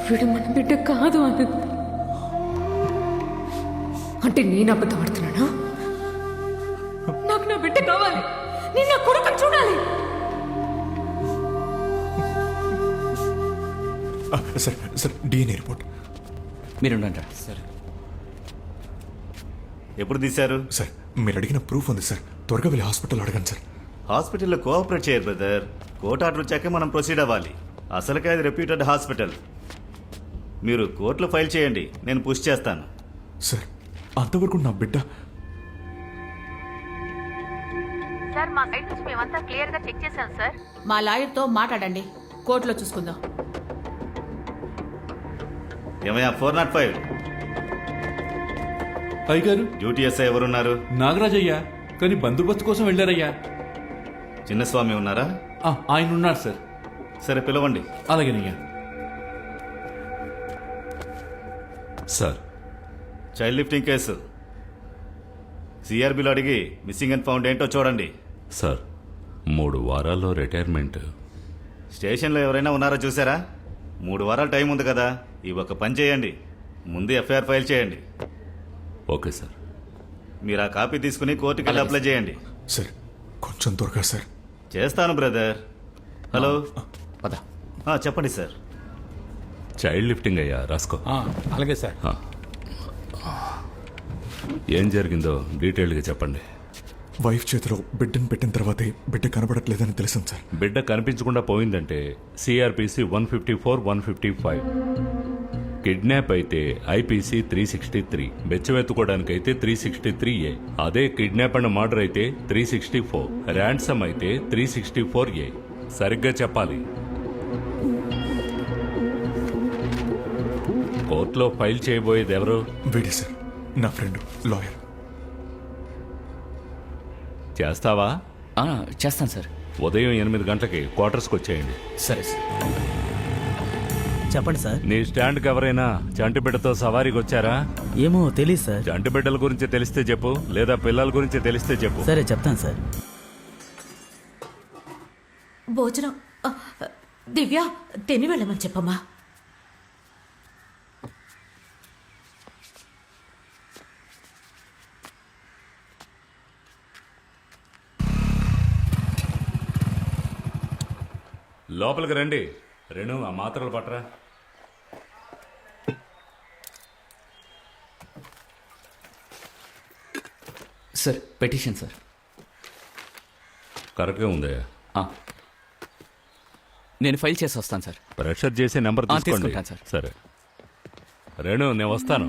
వీడు మన బిడ్డ కాదు ఆనంద్. అంటే నేను అబద్ధం ఆడుతున్నానా? నాకు నా బిడ్డ కావాలి. నేను నా కొడుకు చూడాలి. Sir sir, DNA report. మీరుండండి సార్. ఎప్పుడు తీశారు? సార్ మీరు అడిగిన ప్రూఫ్ ఉంది సార్, త్వరగా వెళ్ళి హాస్పిటల్ అడగండి సార్. హాస్పిటల్లో కోఆపరేట్ చేయరు బ్రదర్. కోర్టు ఆర్డర్ వచ్చాకే మనం ప్రొసీడ్ అవ్వాలి. అసలుకే అది రెప్యూటెడ్ హాస్పిటల్. మీరు కోర్టులో ఫైల్ చేయండి, నేను పుష్ చేస్తాను. సార్ అంతవరకు నా బిడ్డ. సార్ మా సైడ్ నుంచి మేమంతా క్లియర్ గా చెక్ చేశాం సార్. మా లాయర్తో మాట్లాడండి, కోర్టులో చూసుకుందాం. ఏమయ్యా 405 అయ్యగారు, డ్యూటీ ఎస్ఐ ఎవరున్నారు? నాగరాజయ్యా, కానీ బందోబస్తు కోసం వెళ్ళారయ్యా. చిన్నస్వామి ఉన్నారా? ఆయన ఉన్నారు సార్. సరే పిలవండి. అలాగేనయ్యా. సార్ చైల్డ్ లిఫ్టింగ్ కేసు సిఆర్బిలో అడిగి మిస్సింగ్ అండ్ ఫౌండ్ ఏంటో చూడండి. సార్ 3 వారాల్లో రిటైర్మెంట్. స్టేషన్లో ఎవరైనా ఉన్నారో చూసారా? 3 వారాలు టైం ఉంది కదా, ఈ ఒక పని చేయండి, ముందు ఎఫ్ఐఆర్ ఫైల్ చేయండి. Okay sir. మీరు ఆ కాపీ తీసుకుని కోర్టుకి వెళ్ళి అప్లై చేయండి. సార్ కొంచెం త్వరగా సార్. చేస్తాను బ్రదర్. హలో పద. చెప్పండి సార్. చైల్డ్ లిఫ్టింగ్ అయ్యా, రాసుకో. అలాగే సార్. ఏం జరిగిందో డీటెయిల్డ్గా చెప్పండి. వైఫ్ చేతిలో బిడ్డను పెట్టిన తర్వాతే బిడ్డ కనబడట్లేదని తెలిసింది సార్. బిడ్డ కనిపించకుండా పోయిందంటే సిఆర్పిసి 154, 155. కిడ్నాప్ అయితే ఐపీసీ 363, బెచ్చమెత్తుకోవడానికైతే 363A. అదే కిడ్నాప్ అండ్ మర్డర్ అయితే 364, ర్యాన్సమ్ అయితే 364A. సరిగ్గా చెప్పాలి. కోర్టులో ఫైల్ చేయబోయేది ఎవరు? వీడే సార్, నా ఫ్రెండ్ లాయర్. చేస్తావా? చేస్తాను సార్. ఉదయం 8 గంటలకి క్వార్టర్స్కి వచ్చేయండి. సరే సార్. చెప్పండి సార్. నీ స్టాండ్కి ఎవరైనా చంటి బిడ్డతో సవారీకి వచ్చారా? ఏమో తెలియదు సార్. చంటి బిడ్డల గురించి తెలిస్తే చెప్పు, లేదా పిల్లల గురించి తెలిస్తే చెప్పు. సరే చెప్తాను సార్. భోజనం దివ్య తిని వెళ్ళమని చెప్పమ్మా. లోపలికి రండి. రేణు, ఆ మాత్రలు పట్టరా. Sir petition sir. కరెక్ట్గా ఉందయ్యా. నేను ఫైల్ చేసి వస్తాను సార్. ప్రెషర్ చేసే నెంబర్ తీసుకోండి. తీసుకుంటాను సార్. సరే రేణు, నేను వస్తాను.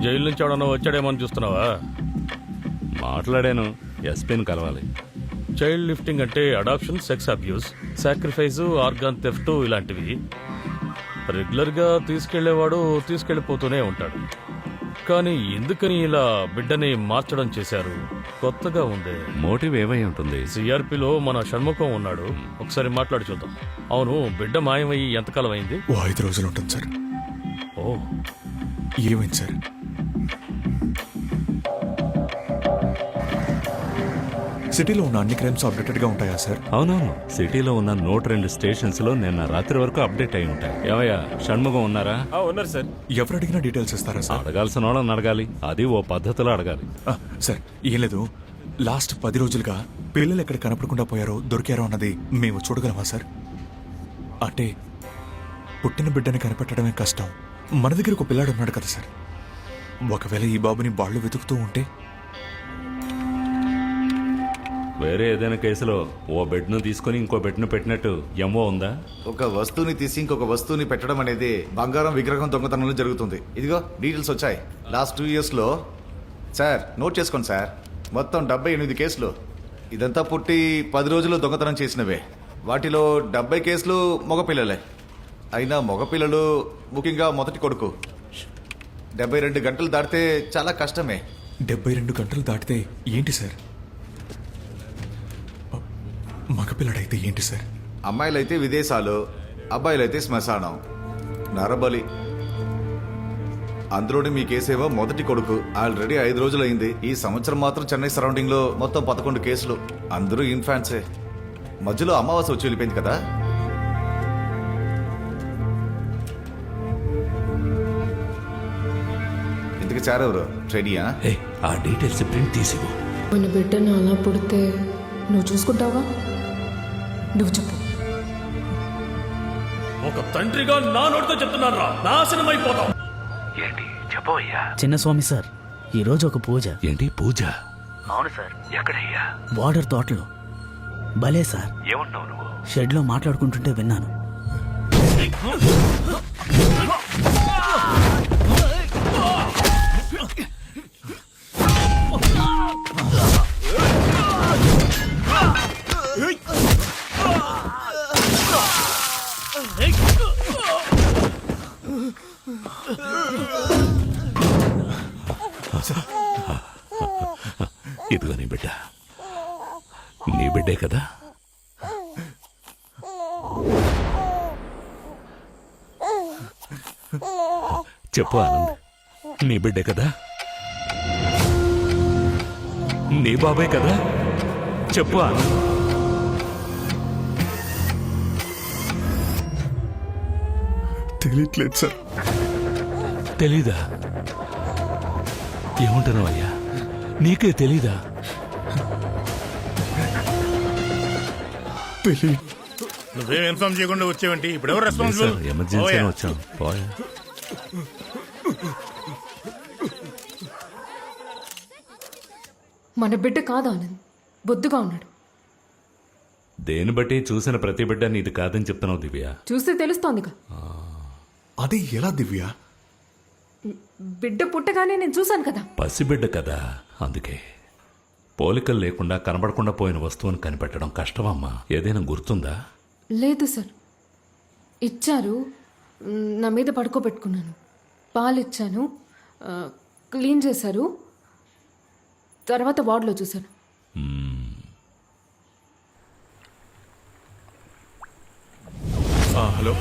జైలు నుంచి ఎవడన్నా వచ్చాడేమో అని చూస్తున్నావా? మాట్లాడాను, ఎస్పీని కలవాలి. చైల్డ్ లిఫ్టింగ్ అంటే adoption, sex abuse, sacrifice, organ theft ఇలాంటివి. రెగ్యులర్గా తీసుకెళ్లేవాడు తీసుకెళ్లిపోతూనే ఉంటాడు. కానీ ఎందుకని ఇలా బిడ్డని మార్చడం చేశారు? కొత్తగా ఉంది. మోటివ్ ఏమై ఉంటుంది? సిఆర్పిలో మన షణ్ముఖం ఉన్నాడు, ఒకసారి మాట్లాడి చూద్దాం. అవును, బిడ్డ మాయమయ్యి ఎంతకాలం అయింది? ఓ 5 రోజులు ఉంటుంది సార్. ఓ, ఏమైంది సార్? సిటీలో ఉన్న అన్ని క్రైమ్స్ అప్డేటెడ్ గా ఉంటాయా సార్? అవునవును, సిటీలో ఉన్న 102 స్టేషన్స్ లో నిన్న రాత్రి వరకు అప్డేట్ అయి ఉంటాయి. ఏమయ్యా, షణ్ముఖం ఉన్నారా? ఉన్నారు సార్. ఎవరు అడిగినా డీటెయిల్స్ ఇస్తారా సార్? అడగాల్సిన వాళ్ళని అడగాలి, అది ఓ పద్ధతిలో అడగాలి. సార్ ఏం లేదు, లాస్ట్ 10 రోజులుగా పిల్లలు ఎక్కడ కనపడకుండా పోయారో దొరికారో అన్నది మేము చూడగలమా సార్? అంటే పుట్టిన బిడ్డని కనిపెట్టడమే కష్టం, మన దగ్గర ఒక పిల్లాడు ఉన్నాడు కదా సార్. ఒకవేళ ఈ బాబుని వాళ్ళు వెతుకుతూ ఉంటే? వేరే ఏదైనా కేసులో ఓ బెడ్ ను తీసుకుని ఇంకో బెడ్ ను పెట్టినట్టు ఎంఓ ఉందా? ఒక వస్తువుని తీసి ఇంకొక వస్తువుని పెట్టడం అనేది బంగారం విగ్రహం దొంగతనంలో జరుగుతుంది. ఇదిగో డీటెయిల్స్ వచ్చాయి. లాస్ట్ 2 years లో సార్, నోట్ చేసుకోండి సార్, మొత్తం 78 కేసులు. ఇదంతా పుట్టి 10 రోజుల్లో దొంగతనం చేసినవే. వాటిలో 70 కేసులు మగపిల్లలే. అయినా మగపిల్లలు, ముఖ్యంగా మొదటి కొడుకు, 72 గంటలు దాటితే చాలా కష్టమే. 72 గంటలు దాటితే ఏంటి సార్? మగపిల్లడైతే ఏంటి సార్? అమ్మాయిలైతే విదేశాలు, అబ్బాయిలైతే శ్మశానం, నరబలి. అందులోనే మీ కేసేమో మొదటి కొడుకు. ఆల్రెడీ 5 రోజులు అయింది. ఈ సంవత్సరం మాత్రం చెన్నై సరౌండింగ్ లో మొత్తం 11 కేసులు. అందరూ ఇన్ఫాన్సే. మధ్యలో అమావాస్య వచ్చి వెళ్ళిపోయింది కదా. ఇంతకు చారెవరు? ట్రైనియా? ఆ డీటెయిల్స్ ప్రింట్ తీసివు. మన బిడ్డను అలా పుడితే నువ్వు చూసుకుంటావా? నువ్వు చెప్పు. ఒక తండ్రిగా నా నోటితో చెప్తున్నాను రా, నాశనం అయిపోతాం. ఏంటి చెప్పవయ్యా? చిన్నస్వామి సార్, ఈరోజు ఒక పూజ. ఏంటి పూజ? అవును సార్. ఎక్కడయ్యా? బార్డర్ తోటలో. భలే సార్. ఏమన్నావు నువ్వు? షెడ్లో మాట్లాడుకుంటుంటే విన్నాను. ఇదిగో నీ బిడ్డ. నీ బిడ్డే కదా? చెప్పు ఆనంద్, నీ బిడ్డే కదా? నీ బాబే కదా? చెప్పు ఆనంద్. తెలియట్లేదు సార్. తెలీదా? ఏముంటున్నావు అయ్యా? నీకే తెలీదా? నువ్వేం ఇన్ఫార్మ్ చేయకుండా వచ్చేవంటి? ఇప్పుడు ఎవరు రెస్పాన్సిబుల్? ఎమర్జెన్సీ వచ్చాం. పోయా. మన బిడ్డ కాదు ఆనంద్, బొద్దుగా ఉన్నాడు. దేని బట్టి చూసిన ప్రతి బిడ్డ నీది కాదని చెప్తున్నావు దివ్య. చూస్తే తెలుస్తోందిగా. అది ఎలా దివ్య? బిడ్డ పుట్టగానే నేను చూశాను కదా. పసిబిడ్డ కదా, అందుకే. పోలికలు లేకుండా కనబడకుండా పోయిన వస్తువుని కనిపెట్టడం కష్టమమ్మా. ఏదైనా గుర్తుందా? లేదు సార్. ఇచ్చారు, నా మీద పడుకోబెట్టుకున్నాను. పాలిచ్చాను, క్లీన్ చేశారు, తర్వాత వార్డులో చూశాను. హలో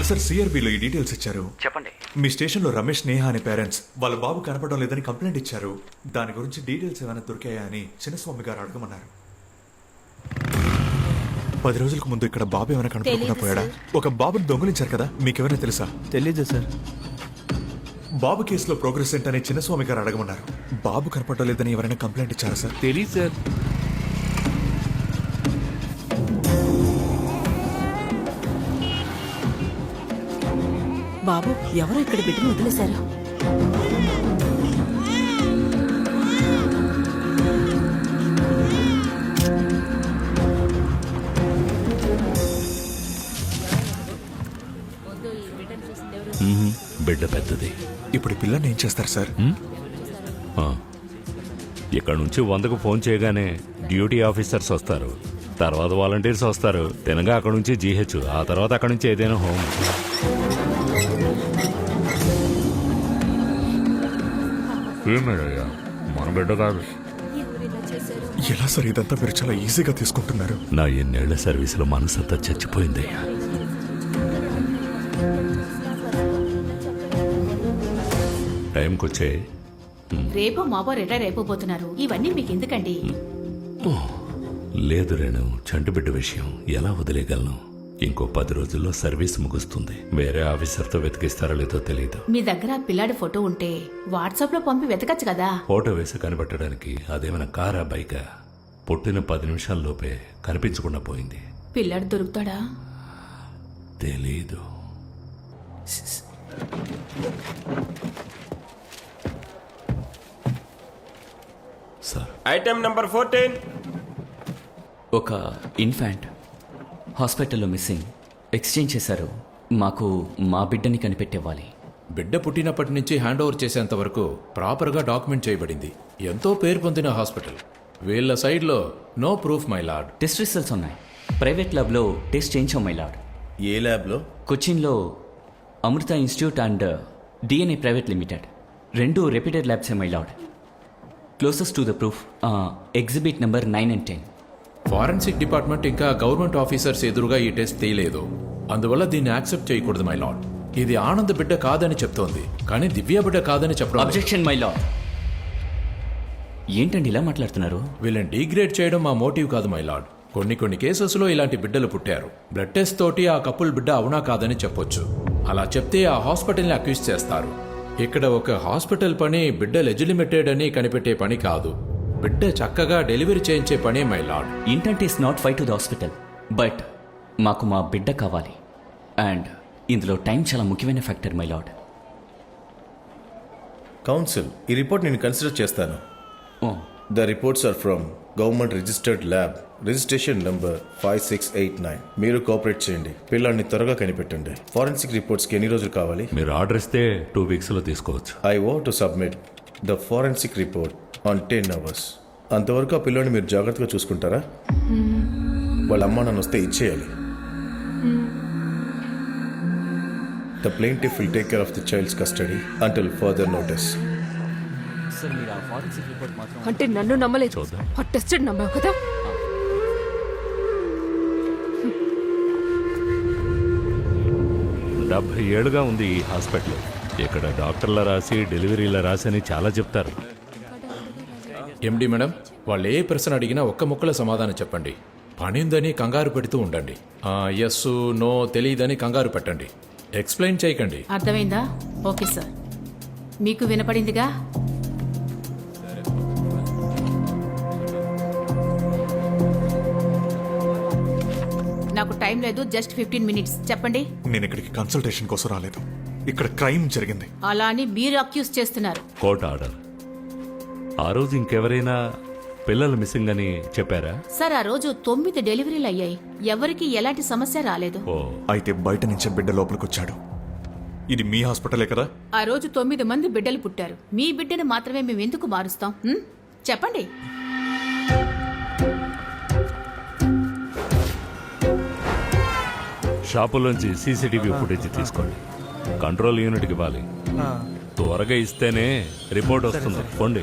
సార్, సిఆర్బిలో ఈ డీటెయిల్స్ ఇచ్చారు. చెప్పండి. మీ స్టేషన్లో రమేష్, నేహా అనే పేరెంట్స్ వాళ్ళ బాబు కనపడడం లేదని కంప్లైంట్ ఇచ్చారు. దాని గురించి డీటెయిల్స్ ఏమైనా దొరికాయా అని చిన్నస్వామి గారు అడగమన్నారు. 10 రోజులకు ముందు ఇక్కడ బాబు ఏమైనా కనపడకుండా పోయాడా? ఒక బాబుని దొంగిలించారు కదా, మీకెవరైనా తెలుసా? తెలీదు సార్. బాబు కేసులో ప్రోగ్రెస్ ఏంటని చిన్నస్వామి గారు అడగమన్నారు. బాబు కనపడడం లేదని ఎవరైనా కంప్లైంట్ ఇచ్చారా సార్? తెలీదు సార్. బాబు ఎవరో ఇక్కడ బిడ్డను వదిలేశారు. బిడ్డ పెద్దది. ఇప్పుడు పిల్లని ఏం చేస్తారు సార్? ఇక్కడ నుంచి 100కు ఫోన్ చేయగానే డ్యూటీ ఆఫీసర్స్ వస్తారు, తర్వాత వాలంటీర్స్ వస్తారు, తినగా అక్కడ నుంచి జీహెచ్, ఆ తర్వాత అక్కడ నుంచి ఏదైనా హోమ్. ఏమేడయ్యా, మన బిడ్డ కాదు. ఎలా సార్ ఇదంతా మీరు చాలా ఈజీగా తీసుకుంటున్నారు? నా ఎన్నేళ్ల సర్వీసులో మనసంతా చచ్చిపోయిందయ్యా. టైంకి వచ్చే రేపో మాపో రిటైర్ అయిపోతున్నారు. ఇవన్నీ మీకు ఎందుకండి? లేదు రేణు, చంటిబిడ్డ విషయం ఎలా వదిలేయగలను? ఇంకో 10 రోజుల్లో సర్వీస్ ముగుస్తుంది. వేరే ఆఫీసర్తో వెతికిస్తారో లేదో తెలియదు. మీ దగ్గర ఆ పిల్లాడి ఫోటో ఉంటే వాట్సాప్ లో పంపి వెతకచ్చు కదా. ఫోటో వేసి కనిపెట్టడానికి అదేమైనా కారా బైకా? పుట్టిన 10 నిమిషాల్లోపే కనిపించకుండా పోయింది. పిల్లాడు దొరుకుతాడా తెలీదు. Sir, item number 14. ఒక ఇన్ఫాంట్ హాస్పిటల్లో మిస్సింగ్. ఎక్స్చేంజ్ చేశారు. మాకు మా బిడ్డని కనిపెట్టేవ్వాలి. బిడ్డ పుట్టినప్పటి నుంచి హ్యాండ్ ఓవర్ చేసేంత వరకు ప్రాపర్గా డాక్యుమెంట్ చేయబడింది. ఎంతో పేరు పొందిన హాస్పిటల్. వీళ్ళ సైడ్లో no proof my lord. Test results ఉన్నాయి. ప్రైవేట్ ల్యాబ్లో టెస్ట్ చేయించాం మై లార్డ్. ఏ ల్యాబ్లో? కొచ్చిన్లో Amrita institute and DNA private limited. 2 reputed ల్యాబ్సే my lord. Closest to the proof exhibit number 9 and 10. Forensic department ఇంకా గవర్నమెంట్ ఆఫీసర్స్ ఎదురుగా ఈ టెస్ట్ తీయలేదు. అందువల్ల దీన్ని యాక్సెప్ట్ చేయకూడదు మై లార్డ్. ఇది ఆనంద్ బిడ్డ కాదని చెప్తోంది, కానీ దివ్య బిడ్డ కాదని చెప్పడం. Objection my lord. ఏంటండి ఇలా మాట్లాడుతున్నారు? వీళ్ళని డీగ్రేడ్ చేయడం మా మోటివ్ కాదు మై లార్డ్. కొన్ని కేసెస్లో ఇలాంటి బిడ్డలు పుట్టారు. బ్లడ్ టెస్ట్ తోటి ఆ కపుల్ బిడ్డ అవునా కాదని చెప్పొచ్చు. అలా చెప్తే ఆ హాస్పిటల్ని అక్యూజ్ చేస్తారు. ఇక్కడ ఒక హాస్పిటల్ పని బిడ్డ లెజిలిమిటెడ్ అని కనిపెట్టే పని కాదు. బిడ్డ చక్కగా డెలివరీ చేయించే పనే my lord. Intent is not fight to the hospital, but మాకు మా బిడ్డ కావాలి. అండ్ ఇందులో టైం చాలా ముఖ్యమైన ఫ్యాక్టర్ మై లార్డ్. కౌన్సిల్, ఈ రిపోర్ట్ నేను కన్సిడర్ చేస్తాను. The reports are from government registered lab, registration number 5689. మీరు కోఆపరేట్ చేయండి, పిల్లల్ని త్వరగా కనిపెట్టండి. ఫారెన్సిక్ రిపోర్ట్స్కి ఎన్ని రోజులు కావాలి? మీరు ఆర్డర్ ఇస్తే 2 వీక్స్లో తీసుకోవచ్చు. I want to submit the forensic report on 10 hours. అంతవరకు ఆ పిల్లని మీరు జాగ్రత్తగా చూసుకుంటారా? వాళ్ళ అమ్మ నన్ను వస్తే ఇచ్చేయాలి. The plaintiff will take care of the child's custody until further notice. అంటే నన్ను నమ్మలేదు, ఆ టెస్టెడ్ నమ్మావు కదా. 70 ఏళ్ళుగా ఉంది ఈ హాస్పిటల్. ఇక్కడ డాక్టర్ల రాసి డెలివరీల రాసి అని చాలా చెప్తారు. ఎండి మేడం, వాళ్ళు ఏ ప్రశ్న అడిగినా ఒక్క ముక్కలో సమాధానం చెప్పండి. పనిందని కంగారు పెడుతూ ఉండండి. ఎస్ నో తెలియదని కంగారు పెట్టండి. ఎక్స్ప్లెయిన్ చేయకండి. అర్థమైందా? ఓకే సార్, మీకు వినపడిందిగా. నాకు టైం లేదు, జస్ట్ 15 minutes. చెప్పండి. నేను ఇక్కడికి కన్సల్టేషన్ కోసం రాలేదు, ఇక్కడ క్రైమ్ జరిగింది. అలా అని మీరు అక్యూజ్ చేస్తున్నారు. Court order. ఆ రోజు ఇంకెవరైనా పిల్లలు మిస్సింగ్ అని చెప్పారా? సార్, ఆ రోజు 9 డెలివరీలు అయ్యాయి. ఎవరికి ఎలాంటి సమస్య రాలేదు. అయితే బయట నుంచే బిడ్డ లోపలికి వచ్చాడు. ఇది మీ హాస్పిటలే కదా? ఆ రోజు 9 మంది బిడ్డలు పుట్టారు. మీ బిడ్డను మాత్రమే మేము ఎందుకు మారుస్తాం? చెప్పండి. షాపులోంచి సీసీటీవీ ఫుటేజ్ తీసుకోండి. కంట్రోల్ యూనిట్కి ఇవ్వాలి. త్వరగా ఇస్తేనే రిపోర్ట్ వస్తుంది. పోండి.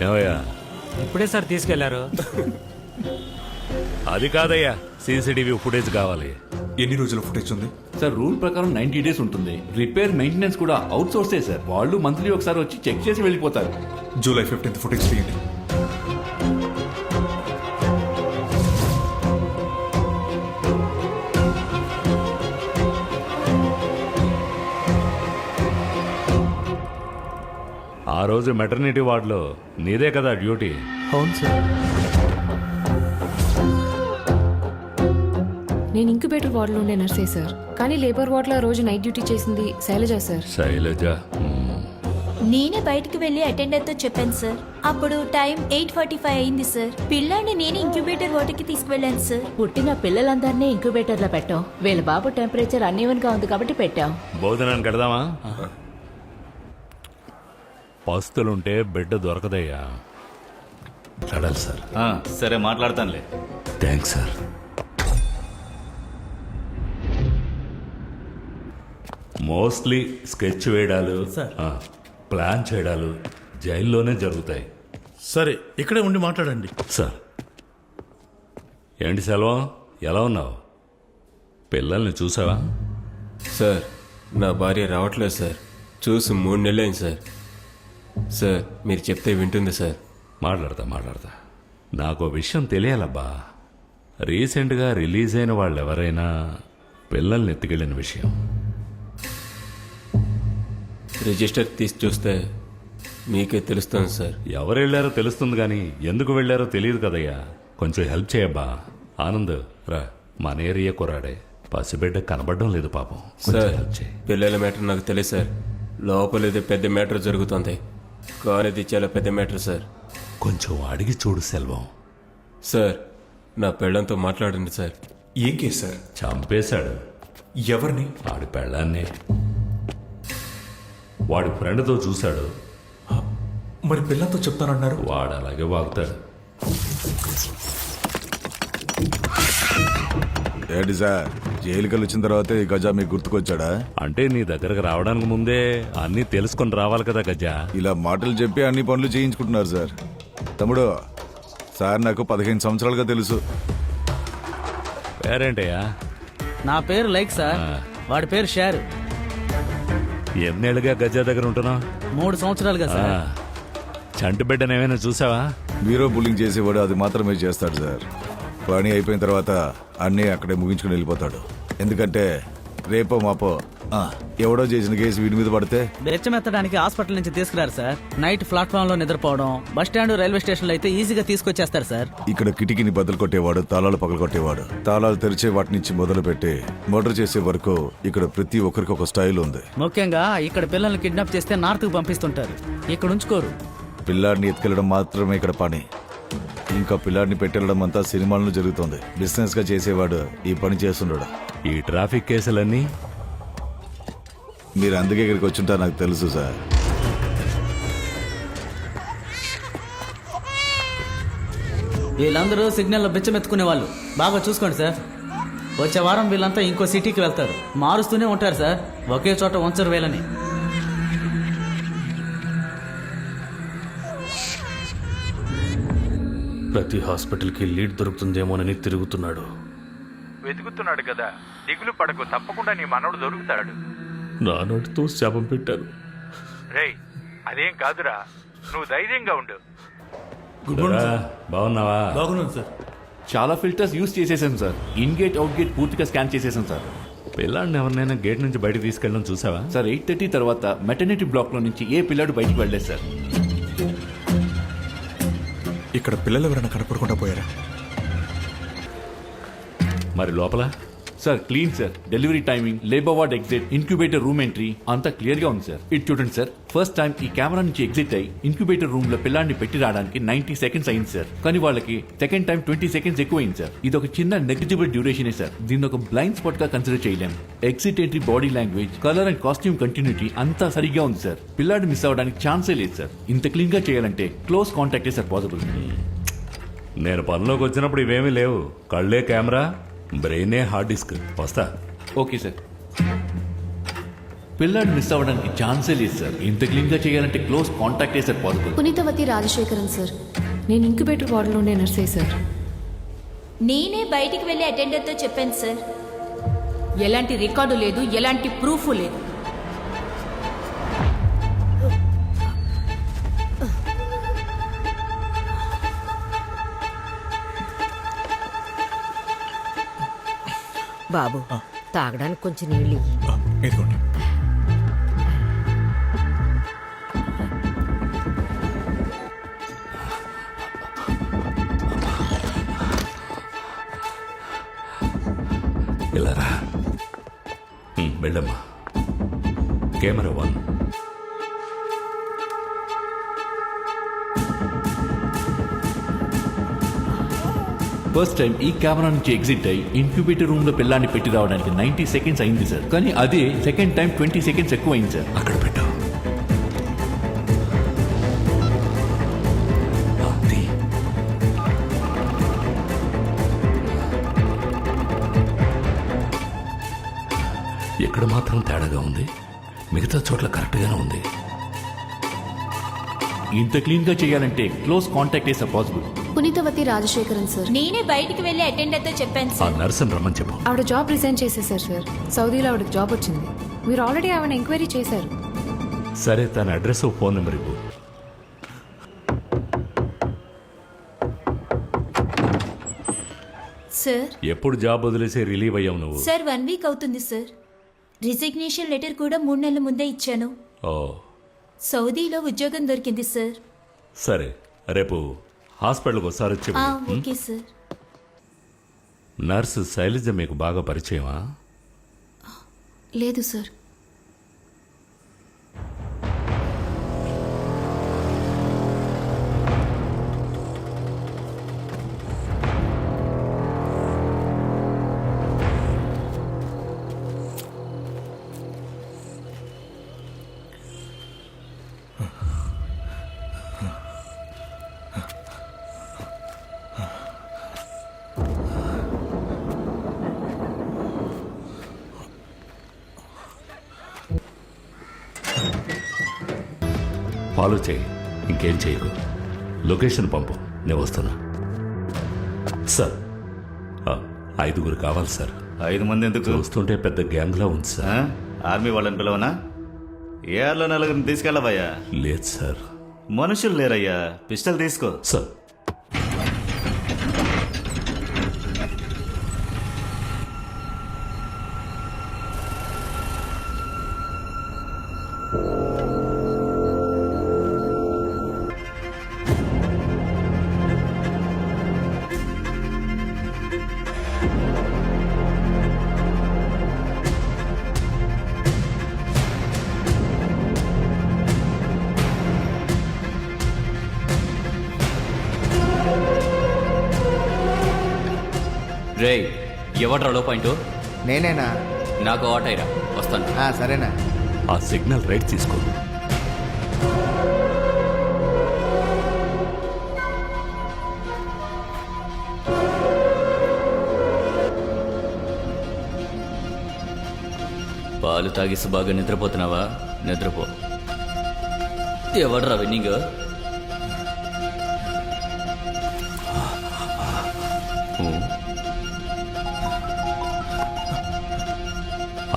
ఏమయ్యా, ఇప్పుడే సార్ తీసుకెళ్లారు. అది కాదయ్యా, సీసీటీవీ ఫుటేజ్ కావాలి. ఎన్ని రోజుల ఫుటేజ్ ఉంది సార్? రూల్ ప్రకారం 90 days ఉంటుంది. రిపేర్ మెయింటెనెన్స్ కూడా అవుట్ సోర్సే సార్. వాళ్ళు మంత్లీ ఒకసారి వచ్చి చెక్ చేసి వెళ్ళిపోతారు. జూలై 15th ఫుటేజ్ తీయండి. ఆ రోజు మెటర్నిటీ వార్డులో నీదే కదా డ్యూటీ? అవును సార్. నేను ఇంక్యుబేటర్ వార్డులో ఉండే నర్సే సార్, కానీ లేబర్ వార్డులో రోజు నైట్ డ్యూటీ చేసింది శైలజ సార్. శైలజ నేనే బయటికి వెళ్ళి అటెండర్తో చెప్పాను సార్. అప్పుడు టైం 8:45 అయింది సార్. పిల్లాన్ని నేనే ఇంక్యుబేటర్ వాటికి తీసుకువెళ్ళాను సార్. పుట్టిన పిల్లలందరినీ ఇంక్యుబేటర్లో పెట్టాం. వీళ్ళ బాబు టెంపరేచర్ అన్ఈవెన్ గా ఉంది కాబట్టి పెట్టాం. భోజనానికి కడదామా? పస్తులుంటే బిడ్డ దొరకదయ్యా. కడాలి సార్. సరే మాట్లాడతానులే. Thanks sir. మోస్ట్లీ స్కెచ్ వేయడాలు, ప్లాన్ చేయడాలు జైల్లోనే జరుగుతాయి. సరే ఇక్కడే ఉండి మాట్లాడండి. సార్ ఏంటి సెల్వం, ఎలా ఉన్నావు? పిల్లల్ని చూసావా? సార్ నా భార్య రావట్లేదు సార్. చూసి 3 నెలలైంది సార్. సార్ మీరు చెప్తే వింటుంది సార్. మాట్లాడతా. నాకు విషయం తెలియాలబ్బా. రీసెంట్గా రిలీజ్ అయిన వాళ్ళు ఎవరైనా పిల్లల్ని ఎత్తుకెళ్ళిన విషయం రిజిస్టర్ తీసి చూస్తే మీకే తెలుస్తుంది సార్. ఎవరు వెళ్ళారో తెలుస్తుంది కానీ ఎందుకు వెళ్ళారో తెలియదు కదయ్యా. కొంచెం హెల్ప్ చేయబ్బా. ఆనంద్ రా, మన ఏరియా కుర్రాడే, పసిబిడ్డ కనబడడం లేదు పాపం. సార్ పిల్లల మ్యాటర్ నాకు తెలియదు సార్. లోపల ఇది పెద్ద మ్యాటర్ జరుగుతుంది కానీ ఇది చాలా పెద్ద మ్యాటర్ సార్. కొంచెం అడిగి చూడు సెల్వం. సార్ నా పెళ్ళంతో మాట్లాడండి సార్. ఏం కేసు సార్? చంపేశాడు. ఎవరిని? వాడి పెళ్ళాన్ని. వాడి ఫ్రెండ్తో చూశాడు. మరి పిల్లలతో చెప్తానన్నారు. వాడు అలాగే వాగుతాడు. ఏంటి సార్, జైలుకి వచ్చిన తర్వాత ఈ గజా మీకు గుర్తుకొచ్చాడా? అంటే నీ దగ్గరకు రావడానికి ముందే అన్నీ తెలుసుకొని రావాలి కదా గజా. ఇలా మాటలు చెప్పి అన్ని పనులు చేయించుకుంటున్నారు సార్. తమ్ముడు, సార్ నాకు 15 సంవత్సరాలుగా తెలుసు. పేరేంటయ్యా? నా పేరు లైక్ సార్. వాడి పేరు షారు. ఎన్నేళ్ళుగా గజా దగ్గర ఉంటున్నావు? 3 సంవత్సరాలుగా సార్. చంటి బిడ్డను ఏమైనా చూసావా? మీరు బుల్లింగ్ చేసేవాడు అది మాత్రమే చేస్తాడు సార్. పని అయిపోయిన తర్వాత అన్నీ అక్కడే ముగించుకుని వెళ్ళిపోతాడు. ఎందుకంటే రేపో మాపో ఎవడో చేసిన కేసు వీడి మీద పడితే బెచ్చమెత్తడానికి హాస్పిటల్ నుంచి తీసుకురారు సార్. నైట్ ప్లాట్ఫామ్ లో నిద్రపోవడం, బస్ స్టాండ్, రైల్వే స్టేషన్ లో అయితే ఈజీగా తీసుకొచ్చేస్తారు సార్. ఇక్కడ కిటికీని బద్దలు కొట్టేవాడు, తాళాలు పగలు కొట్టేవాడు, తాళాలు తెరిచే వాటి నుంచి మొదలు పెట్టి మర్డర్ చేసే వరకు ఇక్కడ ప్రతి ఒక్కరికి ఒక స్టైల్ ఉంది. ముఖ్యంగా ఇక్కడ పిల్లల్ని కిడ్నాప్ చేస్తే నార్త్ కు పంపిస్తుంటారు. ఇక్కడ ఉంచుకోరు. పిల్లాడిని ఎత్తుకెళ్లడం మాత్రమే ఇక్కడ పని. ఇంకా పిల్లాడిని పెట్టెళ్ళడం అంతా సినిమాల్లో జరుగుతుంది. బిజినెస్ గా చేసేవాడు ఈ పని చేస్తుండడు. ఈ ట్రాఫిక్ కేసులన్నీ మీరు అందుకే ఇక్కడికి వచ్చుంటారు నాకు తెలుసు సార్. వీళ్ళందరూ సిగ్నల్ లో బిచ్చమెత్తుకునే వాళ్ళు. బాగా చూసుకోండి సార్. వచ్చే వారం వీళ్ళంతా ఇంకో సిటీకి వెళ్తారు. మారుస్తూనే ఉంటారు సార్. ఒకే చోట ఉంచరు వీళ్ళని. ప్రతి హాస్పిటల్కి లీడ్ దొరుకుతుందేమోనని తిరుగుతున్నాడు. వెతుకుతున్నాడు కదా, దిగులు పడకు, తప్పకుండా నీ మనవడు దొరుకుతాడు. నా నోటితో శాపం పెట్టాను. రేయ్ అదేం కాదురా, నువ్వు ధైర్యంగా ఉండు. బాగున్నావా? బాగున్నాను సార్. చాలా ఫిల్టర్స్ యూజ్ చేసేసాం sir. In gate out gate పూర్తిగా స్కాన్ చేసేసాం సార్. పిల్లాడిని ఎవరినైనా గేట్ నుంచి బయటకు తీసుకెళ్ళడం చూసావా? సార్ 8:30 తర్వాత మెటర్నిటీ బ్లాక్ లో నుంచి ఏ పిల్లాడు బయటికి వెళ్ళలేదు సార్. ఇక్కడ పిల్లలు ఎవరైనా కనపడకుండా పోయారా? మరి లోపల sir clean sir. Delivery timing, labour ward exit, incubator room entry అంతా క్లియర్ గా ఉంది సార్. ఇది చూడండి సార్. ఫస్ట్ టైం ఈ కెమెరా నుంచి ఎగ్జిట్ అయ్యి ఇంక్యుబేటర్ రూమ్ లో పిల్లాన్ని పెట్టి రావడానికి 90 సెకండ్స్ అయింది సార్. కానీ వాళ్ళకి సెకండ్ టైం 20 సెకండ్స్ ఎక్కువైంది సార్. ఇది ఒక చిన్న నెగ్లిజిబుల్ డ్యూరేషనే సార్. దీన్ని ఒక బ్లైండ్ స్పాట్ గా కన్సిడర్ చేయలేం. Exit entry, body language, colour and costume continuity అంతా సరిగ్గా ఉంది సార్. పిల్లాడు మిస్ అవ్వడానికి ఛాన్సే లేదు సార్. ఇంత క్లీన్ గా చేయాలంటే క్లోజ్ కాంటాక్టే సార్ పాసిబుల్. నేను పనిలోకి వచ్చినప్పుడు ఇవేమీ లేవు. కళ్ళే కెమెరా, బ్రెయినే హార్డ్ డిస్క్. వస్తా. Okay sir. పిల్లాడు మిస్ అవ్వడానికి ఛాన్సే లేదు సార్. ఇంత క్లీన్ గా చేయాలంటే క్లోజ్ కాంటాక్టే sir possible. Punithavathi Rajasekaran sir. నేను ఇంక్యుబేటర్ వార్డులో ఉండే నర్సే సార్. నేనే బయటికి వెళ్ళి అటెండర్తో చెప్పాను సార్. ఎలాంటి రికార్డు లేదు, ఎలాంటి ప్రూఫ్ లేదు. బాబు తాగడానికి కొంచెం నీళ్ళు. ఇదిగోండి. వెళ్ళరా. వెళ్ళమ్మా. కెమెరా 1. ఫస్ట్ టైం ఈ కెమెరా నుంచి ఎగ్జిట్ అయ్యి ఇంక్యుబేటర్ రూమ్ లో పిల్లాన్ని పెట్టి రావడానికి 90 సెకండ్స్ అయింది సార్. కానీ అదే సెకండ్ టైం 20 సెకండ్స్ ఎక్కువ అయింది సార్. అక్కడ పెట్టు. ఎక్కడ మాత్రం తేడాగా ఉంది, మిగతా చోట్ల కరెక్ట్గానే ఉంది. ఇంత క్లీన్ గా చేయాలంటే close contact is possible. Punithavathi Rajasekaran sir. నేనే బయటికి వెళ్ళి అటెండర్తో చెప్పాను ఆ సార్. నర్సన్ రమ్మని చెప్పు. ఆవిడ జాబ్ రిజైన్ చేసేసారు సార్. సౌదీలో ఆవిడకి జాబ్ వచ్చింది. మీరు ఆల్రెడీ ఆవిడ ఎంక్వైరీ చేశారు. సరే, తన అడ్రస్ ఫోన్ నెంబర్ ఇవ్వు. సార్ ఎప్పుడు జాబ్ వదిలేసి రిలీవ్ అయ్యావు నువ్వు? సార్ 1 వీక్ అవుతుంది సార్. రిజిగ్నేషన్ లెటర్ కూడా 3 నెలల ముందే ఇచ్చాను. ఓ సౌదీలో ఉద్యోగం దొరికింది సార్. సరే, రేపు హాస్పిటల్కి ఒకసారి వచ్చి ఆ, వెళ్ళు. Okay sir. నర్సు శైలజ మీకు బాగా పరిచయమా? లేదు సార్. ఫాలో చేయి, ఇంకేం చేయకు. లొకేషన్ పంపు, నేను వస్తున్నా. సార్, 5 కావాలి సార్. 5 మంది ఎందుకు? చూస్తుంటే పెద్ద గ్యాంగ్లా ఉంది సార్. ఆర్మీ వాళ్ళని పిలవనా? ఏఆర్లో 4 తీసుకెళ్ళవయ్యా. లేదు సార్. మనుషులు లేరయ్యా, పిస్టల్ తీసుకో. సార్, రే, ఎవడ్రా లో పాయింట్? నేనేనా? నాకు ఆటైరా, వస్తాను. సరేనా? ఆ సిగ్నల్ రైట్ తీసుకో. పాలు తాగేసి బాగా నిద్రపోతున్నావా? నిద్రపో. ఎవడ్రా విన్నింగ్?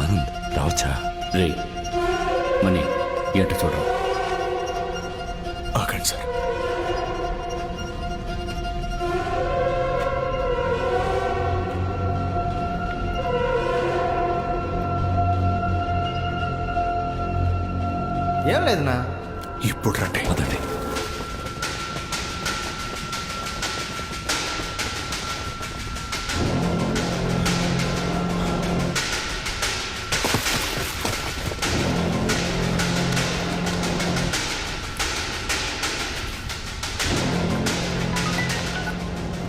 ఆనంద్, రావచ్చా? రే మనీ ఎట చూడరా. ఆగండి సార్. ఏం లేదునా. ఇప్పుడు రండి. పదండి.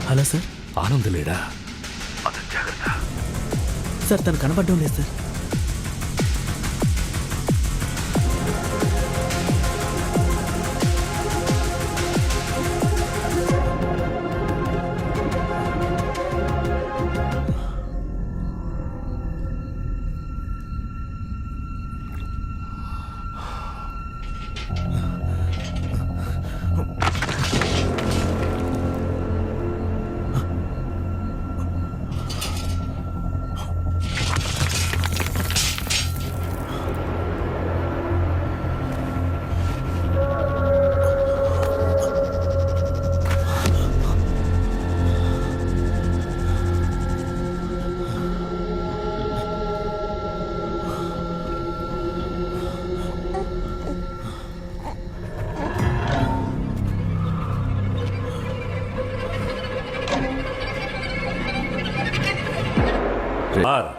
Hello sir. ఆనంద్ లేడా? సార్ తను కనపడడం లేదు సార్.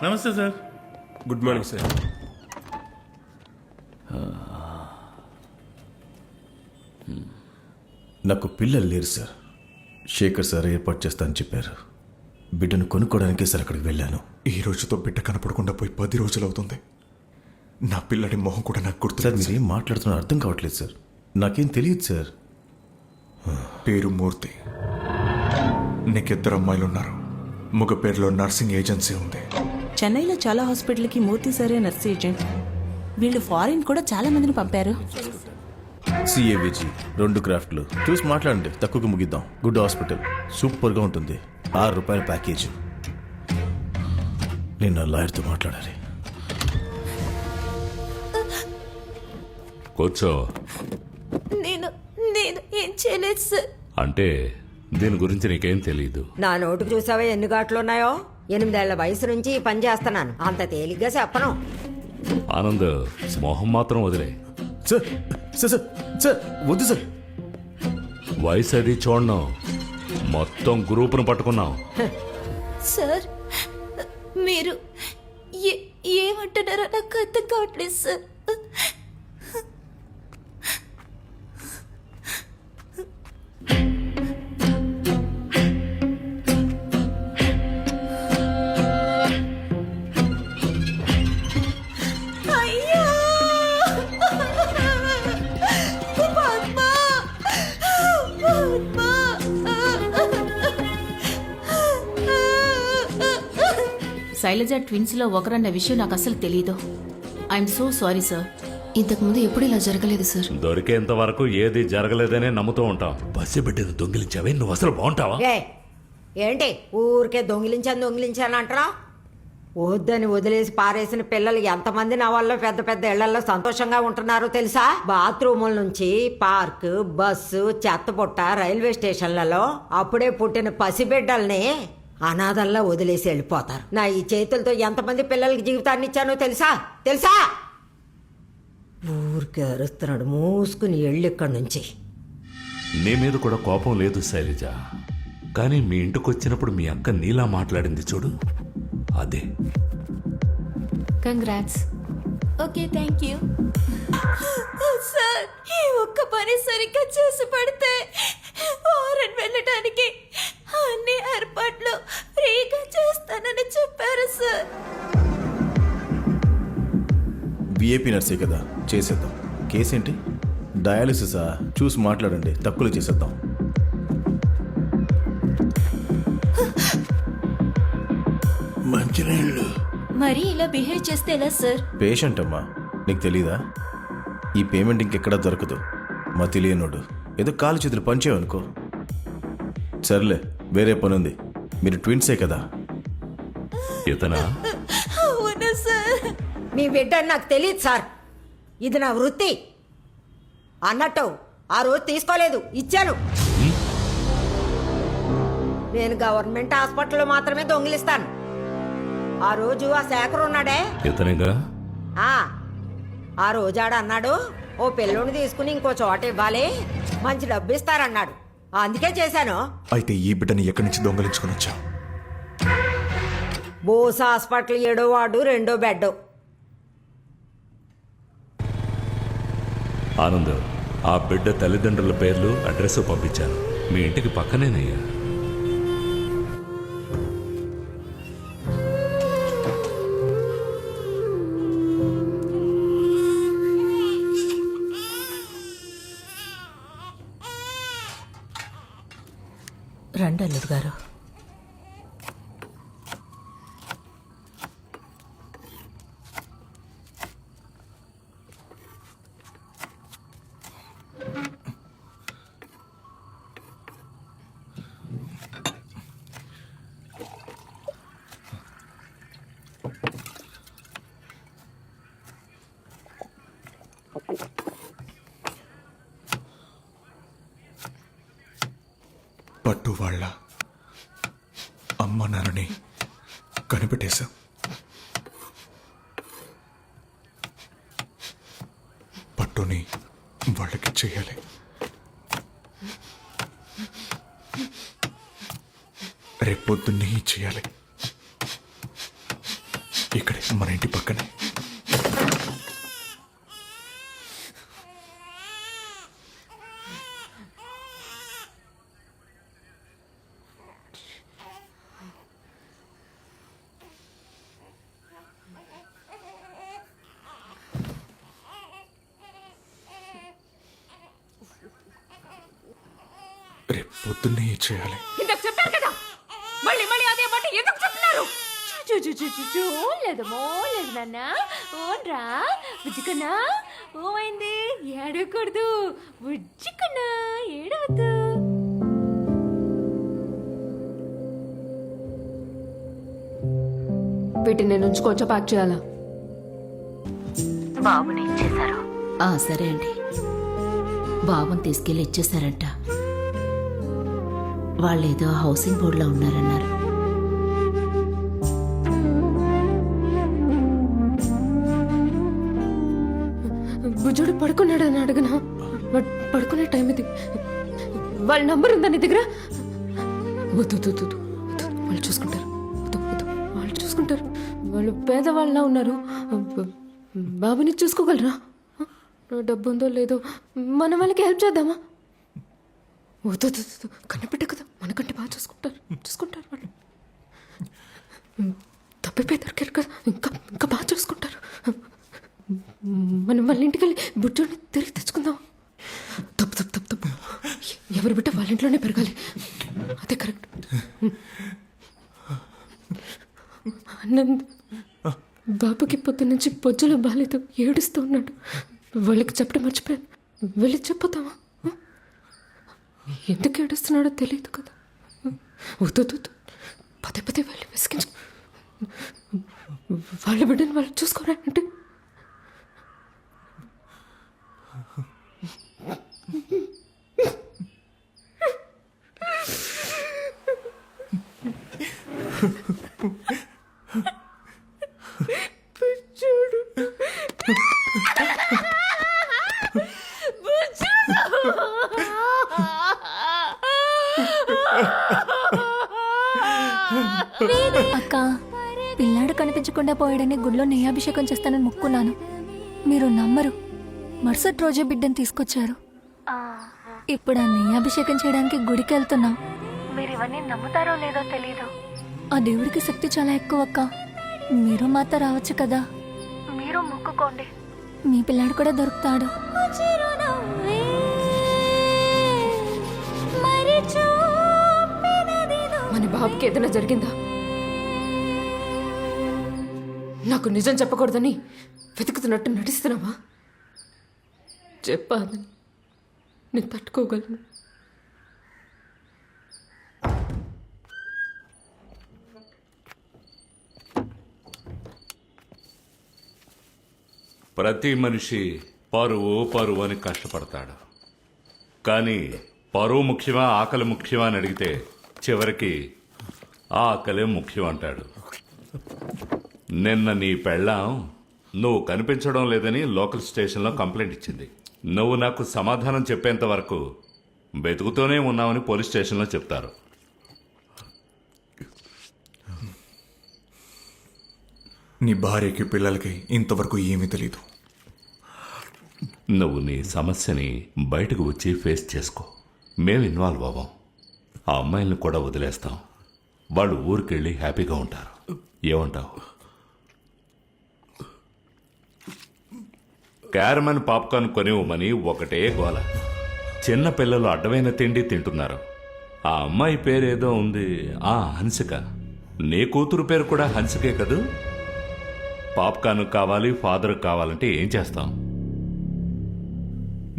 నమస్తే సార్. Good morning sir. నాకు పిల్లలు లేరు సార్. శేఖర్ సార్ ఏర్పాటు చేస్తానని చెప్పారు. బిడ్డను కొనుక్కోవడానికే సార్ అక్కడికి వెళ్ళాను. ఈ రోజుతో బిడ్డ కనపడకుండా పోయి 10 రోజులు అవుతుంది. నా పిల్లడి మొహం కూడా నాకు గుర్తు. సార్ మీరేం మాట్లాడుతున్నా అర్థం కావట్లేదు సార్. నాకేం తెలియదు సార్. పేరు మూర్తి. నీకిద్దరు అమ్మాయిలు ఉన్నారు. మగ పేరులో నర్సింగ్ ఏజెన్సీ ఉంది. చెన్నైలో చాలా హాస్పిటల్కి మూర్తి సరే నర్స్ ఏజెంట్. వీళ్ళు ఫారిన్ కూడా చాలా మందిని పంపారు. సిఏవిజీ 2 క్రాఫ్ట్లు చూసి మాట్లాడండి, తక్కువకు ముగిద్దాం. గుడ్ హాస్పిటల్, సూపర్గా ఉంటుంది. ₹6 ప్యాకేజ్. నేను నా లాయర్తో మాట్లాడాలి. కూర్చో. నేను నేను ఏం చేయలేదు సార్. అంటే దీని గురించి నీకేం తెలీదు. నా నోటుకు చూసావా ఎన్ని ఘాట్లున్నాయో? 8 ఏళ్ల వయసు నుంచి ఈ పని చేస్తున్నాను. అంత తేలిగ్గా చెప్పను. ఆనంద్, మొహం మాత్రం వదిలే. సార్ సార్ సార్ సార్ వద్దు సార్. వయసు అది చూడను, మొత్తం గ్రూప్ను పట్టుకున్నాం. సార్ మీరు ఏమంటున్నారో నాకు అర్థం కావట్లేదు సార్. శైలజ ట్విన్స్ లో ఒకరన్న విషయం నాకు అసలు తెలీదు. I'm so sorry sir. ఇంతకుముందు ఎప్పుడు ఇలా జరగలేదు సార్. దొరికేంత వరకు ఏది జరగలేదనే నమ్ముతూ ఉంటాం. పసిబిడ్డను దొంగిలించావే, నువ్వు అసలు బాగుంటావా? ఏంటి ఊరికే దొంగిలించాను అంటారా? వద్దని వదిలేసి పారేసిన పిల్లలు ఎంతమంది నా వల్ల పెద్ద పెద్ద ఇళ్లలో సంతోషంగా ఉంటున్నారో తెలుసా? బాత్రూముల నుంచి పార్క్, బస్సు, చెత్తబుట్ట, రైల్వే స్టేషన్లలో అప్పుడే పుట్టిన పసిబిడ్డల్ని అనాథల్లా వదిలేసి వెళ్ళిపోతారు. నా ఈ చేతులతో ఎంతమంది పిల్లలకి జీవితాన్ని ఇచ్చానో తెలుసా? ఊరికే అరుస్తున్నాడు. మూసుకుని వెళ్ళి ఇక్కడి నుంచి. నీ మీద కూడా కోపం లేదు శైలజ, కానీ మీ ఇంటికి వచ్చినప్పుడు మీ అక్క నీలా మాట్లాడింది చూడు, అదే. Congrats. Okay, thank you sir. ఈ ఒక్క పని సరిగ్గా చేసి పడితే ఫారెన్ వెళ్ళటానికి అన్ని ఏర్పాట్లు ఫ్రీగా చేస్తానని చెప్పారు సార్. విఐపీ నర్సే కదా, చేసేద్దాం. కేసేంటి? డయాలిసిసా? చూసి మాట్లాడండి, తక్కువలో చేసేద్దాం. మంచినీళ్ళు. మరి ఇలా బిహేవ్ చేస్తే ఎలా సార్? పేషెంట్ అమ్మా, నీకు తెలీదా? ఈ పేమెంట్ ఇంకెక్కడా దొరకదు. మా తెలియనోడు ఏదో కాలు చేతులు పంచేవనుకో. సర్లే, వేరే పనుంది. మీరు ట్విన్సే కదా? ఇతనా? అవునా సార్? మీ బిడ్డ నాకు తెలియదు సార్. ఇది నా వృత్తి. అన్నట్టు ఆ రోజు తీసుకోలేదు, ఇచ్చాను. నేను గవర్నమెంట్ హాస్పిటల్లో మాత్రమే దొంగిలిస్తాను. ఆ రోజు ఆ శేఖర్ ఉన్నాడే, ఇతనేగా? ఆ రోజాడు అన్నాడు, ఓ పిల్లోని తీసుకుని ఇంకో చోట ఇవ్వాలి, మంచి డబ్బు ఇస్తారన్నాడు. అందుకే చేశాను. అయితే ఈ బిడ్డని ఎక్కడి నుంచి దొంగలించుకుని వచ్చా? బోస్ హాస్పిటల్ 7వ వార్డు 2వ బెడ్. ఆనంద్, ఆ బిడ్డ తల్లిదండ్రుల పేర్లు, అడ్రస్ పంపించాను. మీ ఇంటికి పక్కనేనయ్యా. రండి అల్లుడు గారు. పట్టు వాళ్ళ అమ్మ నాన్నని కనిపెట్టేశా. పట్టుని వాళ్ళకి చేయాలి. రేపొద్దున్నే చేయాలి. ఇక్కడే మన ఇంటి పక్కనే. రేపు పొద్దున్నే చేయాలి. ఇందాక చెప్పారు కదా, మళ్ళీ మళ్ళీ అదే మాట ఎందుకు చెప్తున్నారు? లేదమ్మో లేదు నాన్న. ఓన్రా బుజ్జికన్నా, ఓమైంది? ఏడకూడదు బుజ్జికన్నా, ఏడవద్దు. వీటిని నేను ఉంచుకోవచ్చా, ప్యాక్ చేయాలా? బాబుని ఇచ్చేశారు. సరే అండి. బాబుని తీసుకెళ్ళి ఇచ్చేశారంట. వాళ్ళేదో హౌసింగ్ బోర్డులో ఉన్నారన్నారు. బుజ్జుడు పడుకున్నాడని అడగనా? పడుకునే టైం ఇది. వాళ్ళ నంబర్ ఉందా నీ దగ్గర? వద్దు వద్దు వద్దు, వాళ్ళు చూసుకుంటారు. వాళ్ళు చూసుకుంటారు. వాళ్ళు పేదవాళ్ళ ఉన్నారు. బాబుని చూసుకోగలరా? డబ్బు ఉందో లేదో మన వాళ్ళకి హెల్ప్ చేద్దామా? వద్దు కన్నబిడ్డ కదా, మనకంటే బాగా చూసుకుంటారు వాళ్ళు. తప్పిపోయి దొరికారు కదా, ఇంకా బాగా చూసుకుంటారు. మనం వాళ్ళ ఇంటికి వెళ్ళి బుజ్జుడిని తిరిగి తెచ్చుకుందాం. తప్పు. ఎవరి బిడ్డ వాళ్ళ ఇంట్లోనే పెరగాలి, అదే కరెక్ట్. ఆనంద్ బాబుకి పొద్దు నుంచి పొజ్జులో బాలేదు, ఏడుస్తూ ఉన్నాడు. వాళ్ళకి చెప్పడం మర్చిపోయాను. వెళ్ళి చెప్పొద్దామా? ఎందుకు ఏడుస్తున్నాడో తెలియదు కదా. వద్దు పదే వెళ్ళి విసిగించు. వాళ్ళ బిడ్డను వాళ్ళు చూసుకోరంటే అక్క, పిల్లాడు కనిపించకుండా పోయాడని గుడిలో నెయ్యాభిషేకం చేస్తానని మొక్కున్నాను. మీరు నమ్మరు, మరుసటి రోజే బిడ్డను తీసుకొచ్చారు. ఇప్పుడు ఆ నెయ్యాభిషేకం చేయడానికి గుడికి వెళ్తున్నాం. మీరు ఇవన్నీ నమ్ముతారో లేదో తెలీదు. ఆ దేవుడికి శక్తి చాలా ఎక్కువ అక్క. మీరు మాతో రావచ్చు కదా. మీరు మొక్కుకోండి, మీ పిల్లాడు కూడా దొరుకుతాడు. మన బాబుకి ఏదైనా జరిగిందా? నాకు నిజం చెప్పకూడదని వెతుకుతున్నట్టు నటిస్తున్నావా? చెప్పాలని నేను తట్టుకోగలను. ప్రతి మనిషి పరువు అని కష్టపడతాడు. కానీ పరువు ముఖ్యమా ఆకలి ముఖ్యమా అని అడిగితే చివరికి ఆకలే ముఖ్యం అంటాడు. నిన్న నీ పెళ్ళాం నువ్వు కనిపించడం లేదని లోకల్ స్టేషన్లో కంప్లైంట్ ఇచ్చింది. నువ్వు నాకు సమాధానం చెప్పేంత వరకు వెతుకుతూనే ఉన్నావని పోలీస్ స్టేషన్లో చెప్తారు. నీ భార్యకి పిల్లలకి ఇంతవరకు ఏమీ తెలీదు. నువ్వు నీ సమస్యని బయటకు వచ్చి ఫేస్ చేసుకో. మేము ఇన్వాల్వ్ అవ్వం. ఆ అమ్మాయిలను కూడా వదిలేస్తాం. వాళ్ళు ఊరికెళ్ళి హ్యాపీగా ఉంటారు. ఏమంటావు? క్యారమెన్ పాప్కార్న్ కొనివ్వమని ఒకటే గోల. చిన్న పిల్లలు అడ్డమైన తిండి తింటున్నారు. ఆ అమ్మాయి పేరేదో ఉంది, హన్సిక. నీ కూతురు పేరు కూడా హన్సికే కదూ? పాప్కార్న్ కావాలి, ఫాదర్ కావాలంటే ఏం చేస్తాం?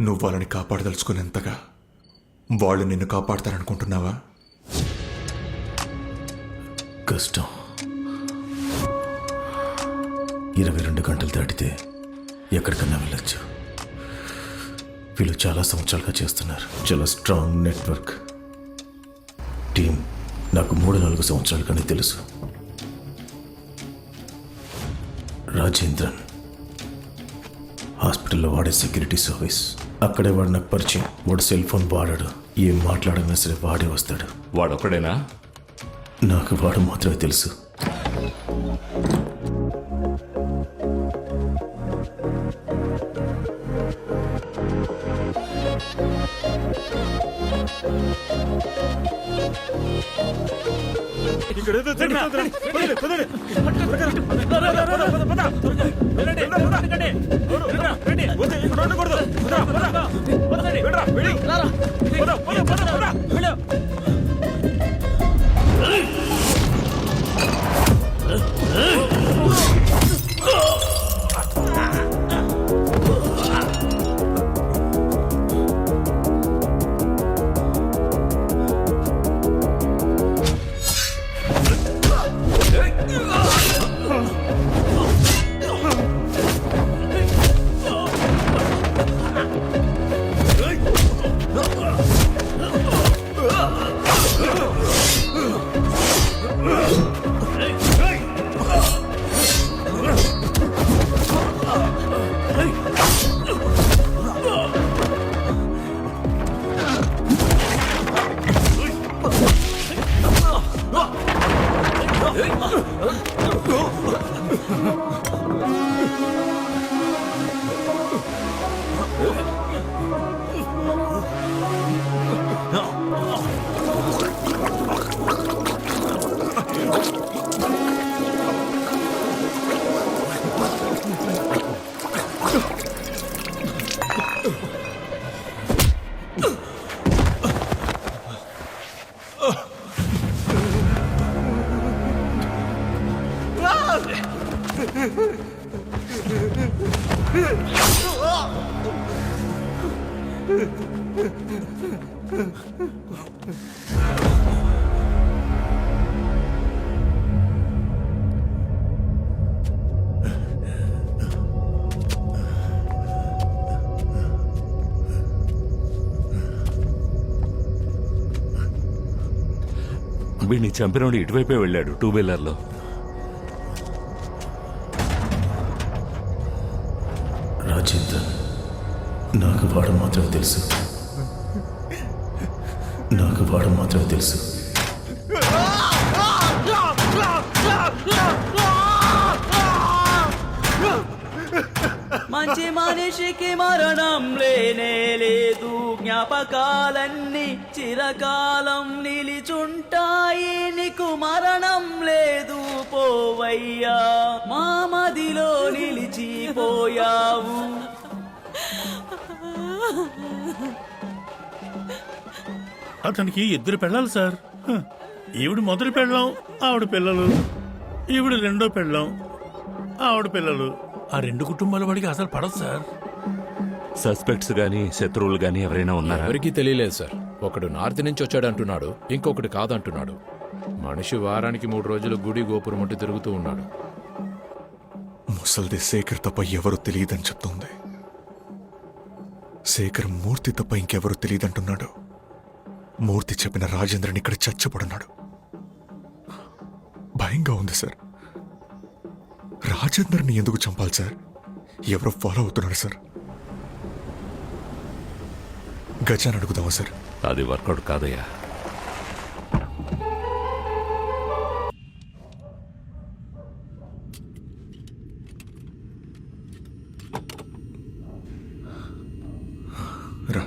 నువ్వు వాళ్ళని కాపాడదలుచుకునేంతగా వాళ్ళు నిన్ను కాపాడతారనుకుంటున్నావా? కష్టం. 22 గంటలు దాటితే ఎక్కడికన్నా వెళ్ళొచ్చు. వీళ్ళు చాలా సంవత్సరాలుగా చేస్తున్నారు. చాలా స్ట్రాంగ్ నెట్వర్క్ టీం. నాకు 3-4 సంవత్సరాలుగానే తెలుసు. రాజేంద్రన్ హాస్పిటల్లో వాడే సెక్యూరిటీ సర్వీస్. అక్కడే వాడు నాకు పరిచయం. వాడు సెల్ ఫోన్ వాడాడు. ఏం మాట్లాడన్నా సరే వాడే వస్తాడు. వాడొక్కడేనా? నాకు వాడు మాత్రమే తెలుసు. వీడిని చంపినోడు ఇటువైపే వెళ్ళాడు 2-వీలర్లో. రాజేందర్, నాకు వాడు మాత్రమే తెలుసు. నాకు వాడు మాత్రమే తెలుసు. మంచి మనిషికి మరణం లేనే లేదు, జ్ఞాపకాలన్నీ చిరకాలం నిలిచుంటాయి. నీకు మరణం లేదు పోవయ్యా, మా మదిలో నిలిచిపోయావు. అతనికి 2 పెళ్ళాలి సార్. ఈవిడ మొదటి పెళ్ళాం, ఆవిడ పిల్లలు. ఈవిడ రెండో పెళ్ళాం, ఆవిడ పిల్లలు. ఆ 2 కుటుంబాల వాడికి అసలు పడదు సార్. సస్పెక్ట్స్ గానీ శత్రువులు గానీ ఎవరైనా ఉన్నారా? ఎవరికీ తెలియలేదు సార్. ఒకడు నార్త్ నుంచి వచ్చాడంటున్నాడు, ఇంకొకటి కాదంటున్నాడు. మనిషి వారానికి 3 రోజులు గుడి గోపురం అంటూ తిరుగుతూ ఉన్నాడు. ముసల్ది శేఖర్ తప్ప ఎవరు తెలియదని చెప్తోంది. శేఖర్ మూర్తి తప్ప ఇంకెవరు తెలియదంటున్నాడు. మూర్తి చెప్పిన రాజేంద్రని ఇక్కడ చచ్చబడున్నాడు. భయంగా ఉంది సార్. రాజేంద్రని ఎందుకు చంపాలి సార్? ఎవరో ఫాలో అవుతున్నాడు సార్. గజాన్ని అడుగుదామా సార్? అది వర్కౌట్ కాదయ్యా. రా.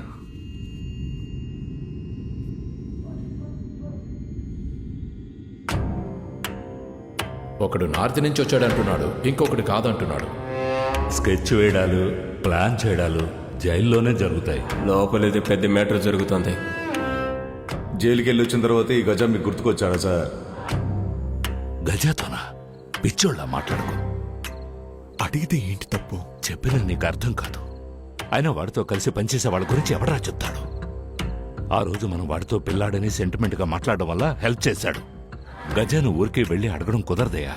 ఒకడు నార్త్ నుంచి వచ్చాడంటున్నాడు, ఇంకొకటి కాదంటున్నాడు. స్కెచ్ వేయడాలు, ప్లాన్ చేయడాలు జైల్లోనే జరుగుతాయి. లోపలైతే పెద్ద మ్యాటర్ జరుగుతుంది. జైలుకి వెళ్ళి వచ్చిన తర్వాత ఈ గజ మీకు గుర్తుకొచ్చాడా సార్? గజాతోనా? పిచ్చోళ్ళ మాట్లాడుకో. అడిగితే ఏంటి తప్పు? చెప్పిన నీకు అర్థం కాదు. అయినా వాడితో కలిసి పనిచేసే వాళ్ళ గురించి ఎవరా చెప్తాడు? ఆ రోజు మనం వాడితో పిల్లాడని సెంటిమెంట్గా మాట్లాడడం వల్ల హెల్ప్ చేశాడు. గజాను ఊరికి వెళ్ళి అడగడం కుదరదయా.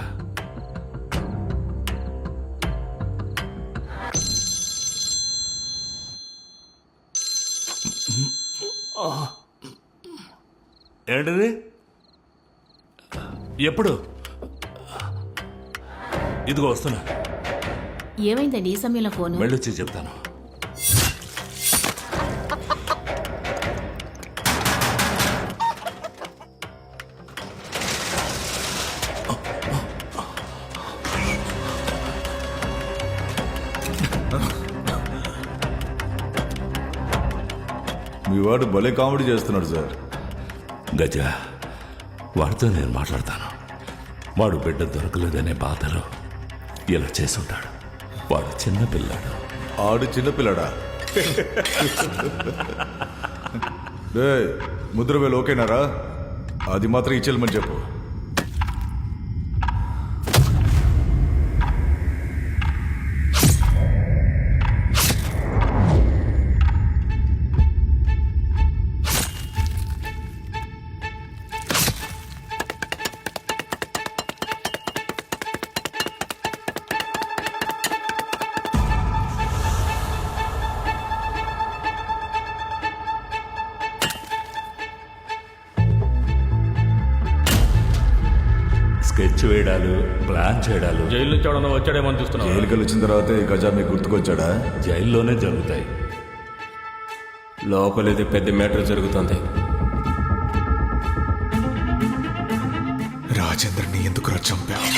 ఏంటది? ఎప్పుడు? ఇదిగో వస్తున్నా. ఏమైందండి ఈ సమయంలో ఫోను? వెళ్ళొచ్చి చెప్తాను. మీ వాడు భలే కామెడీ చేస్తున్నాడు సార్. గజ, వాడితో నేను మాట్లాడతాను. వాడు బిడ్డ దొరకలేదనే బాధలో ఇలా చేసుంటాడు. వాడు చిన్నపిల్లాడు. ఆడు చిన్నపిల్లాడా? ముద్ర వేలు ఓకేనారా? అది మాత్రం ఇచ్చేయమని చెప్పు. స్కెచ్ వేయడాలు, ప్లాన్ చేయడాలు జైలు నుంచి ఎవడన్నా వచ్చాడేమో అనిపిస్తున్నావు. జైలుకి వచ్చిన తర్వాత ఈ గజ మీకు గుర్తుకొచ్చాడా? జైల్లోనే జరుగుతాయి. లోపలైతే పెద్ద మ్యాటర్ జరుగుతుంది. రాజేంద్రని ఎందుకు చంపావు?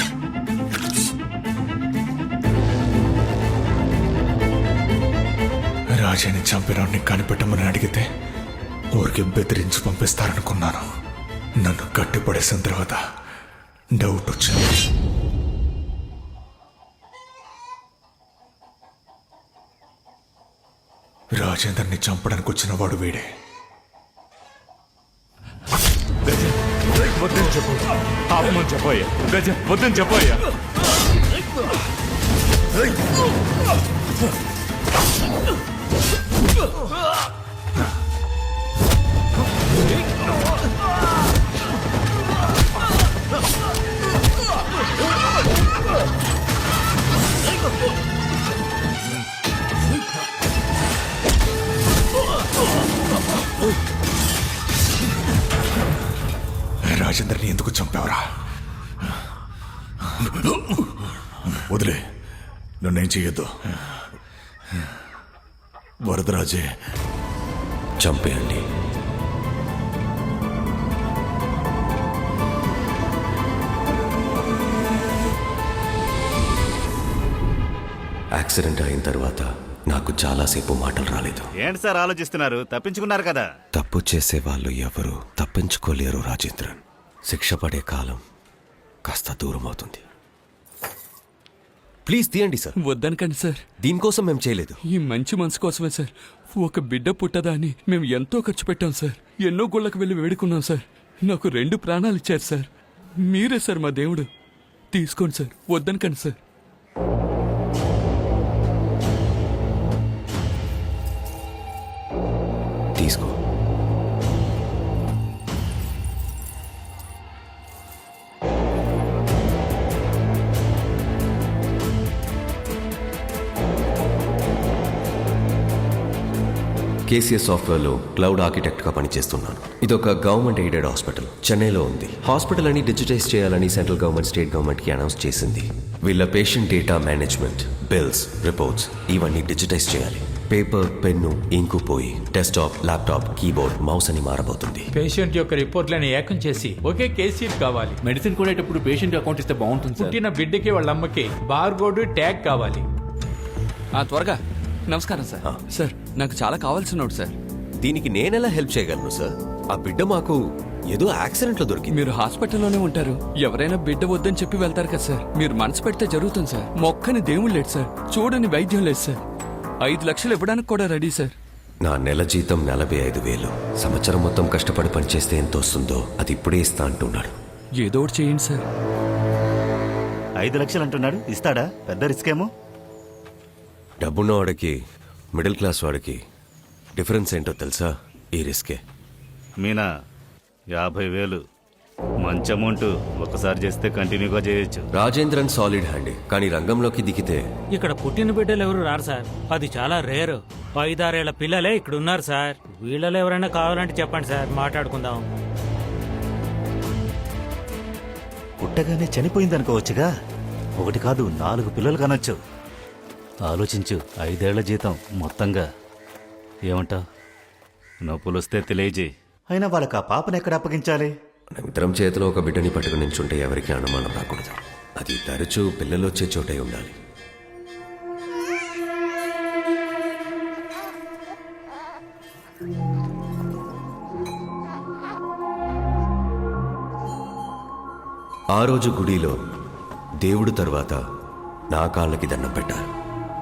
రాజాని చంపినోడిని కనిపెట్టమని అడిగితే ఊరికి బెదిరించి పంపిస్తారనుకున్నాను. నన్ను కట్టిపడేసిన తర్వాత డౌట్ వచ్చింది. రాజేందర్ని చంపడానికి వచ్చిన వాడు వీడే. వద్దని చెప్పు. ఆపమని చెప్పయ్యా. గజ, వద్దని చెప్పయ్యా. రాజేంద్రని ఎందుకు చంపావురా? వదిలే, నన్నేం చెయ్యొద్దు. వరదరాజే చంపేయండి. యాక్సిడెంట్ అయిన తర్వాత నాకు చాలాసేపు మాటలు రాలేదు. ఏంటి సార్ ఆలోచిస్తున్నారు? తప్పించుకున్నారు కదా. తప్పు చేసే వాళ్ళు ఎవరు తప్పించుకోలేరు రాజేంద్రన్. శిక్ష పడే కాలం కాస్త దూరం అవుతుంది. ప్లీజ్ తీయండి సార్. వద్దనకండి సార్. దీనికోసం మేము చేయలేదు. ఈ మంచి మనసు కోసమే సార్. ఒక బిడ్డ పుట్టదా అని మేము ఎంతో ఖర్చు పెట్టాం సార్. ఎన్నో గుళ్ళకు వెళ్ళి వేడుకున్నాం సార్. నాకు 2 ప్రాణాలు ఇచ్చారు సార్. మీరే సార్ మా దేవుడు. తీసుకోండి సార్, వద్దనకండి సార్. తీసుకో. కేసీఎస్ సాఫ్ట్వేర్లో క్లౌడ్ ఆర్కిటెక్ట్గా పనిచేస్తున్నాను. ఇదొక గవర్నమెంట్ ఎయిడెడ్ హాస్పిటల్, చెన్నైలో ఉంది. హాస్పిటల్ అని డిజిటైజ్ చేయాలని సెంట్రల్ గవర్నమెంట్ స్టేట్ గవర్నమెంట్కి అనౌన్స్ చేసింది. వీళ్ళ patient data management, bills, reports ఇవన్నీ డిజిటైజ్ చేయాలి. పేపర్, పెన్ను, ఇంకు పోయి డెస్క్టాప్, ల్యాప్టాప్, కీబోర్డ్, మౌస్ అని మారబోతుంది. పేషెంట్ యొక్క రిపోర్ట్లను ఏకం చేసి ఒకే కేసీట్ కావాలి. మెడిసిన్ కొనేటప్పుడు పేషెంట్ అకౌంట్ ఇస్తే బాగుంటుంది సార్. పుట్టిన బిడ్డకి వాళ్ళ అమ్మకి బార్కోడ్, ట్యాగ్ కావాలి. త్వరగా. నమస్కారం సార్. సార్, నాకు చాలా కావాల్సినోడు సార్. దీనికి నేనెలా హెల్ప్ చేయగలను సార్? ఆ బిడ్డ మాకు ఏదో యాక్సిడెంట్లో దొరికింది. మీరు హాస్పిటల్లోనే ఉంటారు. ఎవరైనా బిడ్డ వద్దని చెప్పి వెళ్తారు కదా సార్. మీరు మనసు పెడితే జరుగుతుంది సార్. మొక్కని దేవుడు లేడు సార్. చూడని వైద్యం లేదు సార్. 5 లక్షలు ఇవ్వడానికి కూడా రెడీ సార్. నా నెల జీతం 45,000. సంవత్సరం మొత్తం కష్టపడి పనిచేస్తే ఎంత వస్తుందో అది ఇప్పుడే ఇస్తా అంటున్నాడు. ఏదో ఒకటి చేయండి సార్. 5 లక్షలు అంటున్నాడు, ఇస్తాడా? పెద్ద రిస్క్ ఏమో. డబ్బున్న వాడికి, మిడిల్ క్లాస్ వాడికి డిఫరెన్స్ ఏంటో తెలుసా? ఈ రిస్కే. మీనా 50,000 మంచి అమౌంట్. ఒకసారి చేస్తే కంటిన్యూగా చేయొచ్చు. రాజేంద్రన్ సాలిడ్ హ్యాండ్, కానీ రంగంలోకి దిగితే ఇక్కడ పుట్టిన బిడ్డలు ఎవరు రారు సార్. అది చాలా రేరు. 5-6 ఏళ్ల పిల్లలే ఇక్కడ ఉన్నారు సార్. వీళ్ళలో ఎవరైనా కావాలంటే చెప్పండి సార్, మాట్లాడుకుందాం. పుట్టగానే చనిపోయింది అనుకోవచ్చుగా. 1 కాదు 4 పిల్లలు కనొచ్చు. ఆలోచించు, 5 ఏళ్ల జీతం మొత్తంగా. ఏమంటావు? నొప్పులు వస్తే తెలియజేయి. అయినా వాళ్ళకి ఆ పాపను ఎక్కడ అప్పగించాలి? ఇద్దరం చేతిలో ఒక బిడ్డని పట్టుకుని నించుంటే ఎవరికి అనుమానం రాకూడదు. అది తరచూ పిల్లలు వచ్చే చోటే ఉండాలి. ఆ రోజు గుడిలో దేవుడు తర్వాత నా కాళ్ళకి దండం పెట్టారు.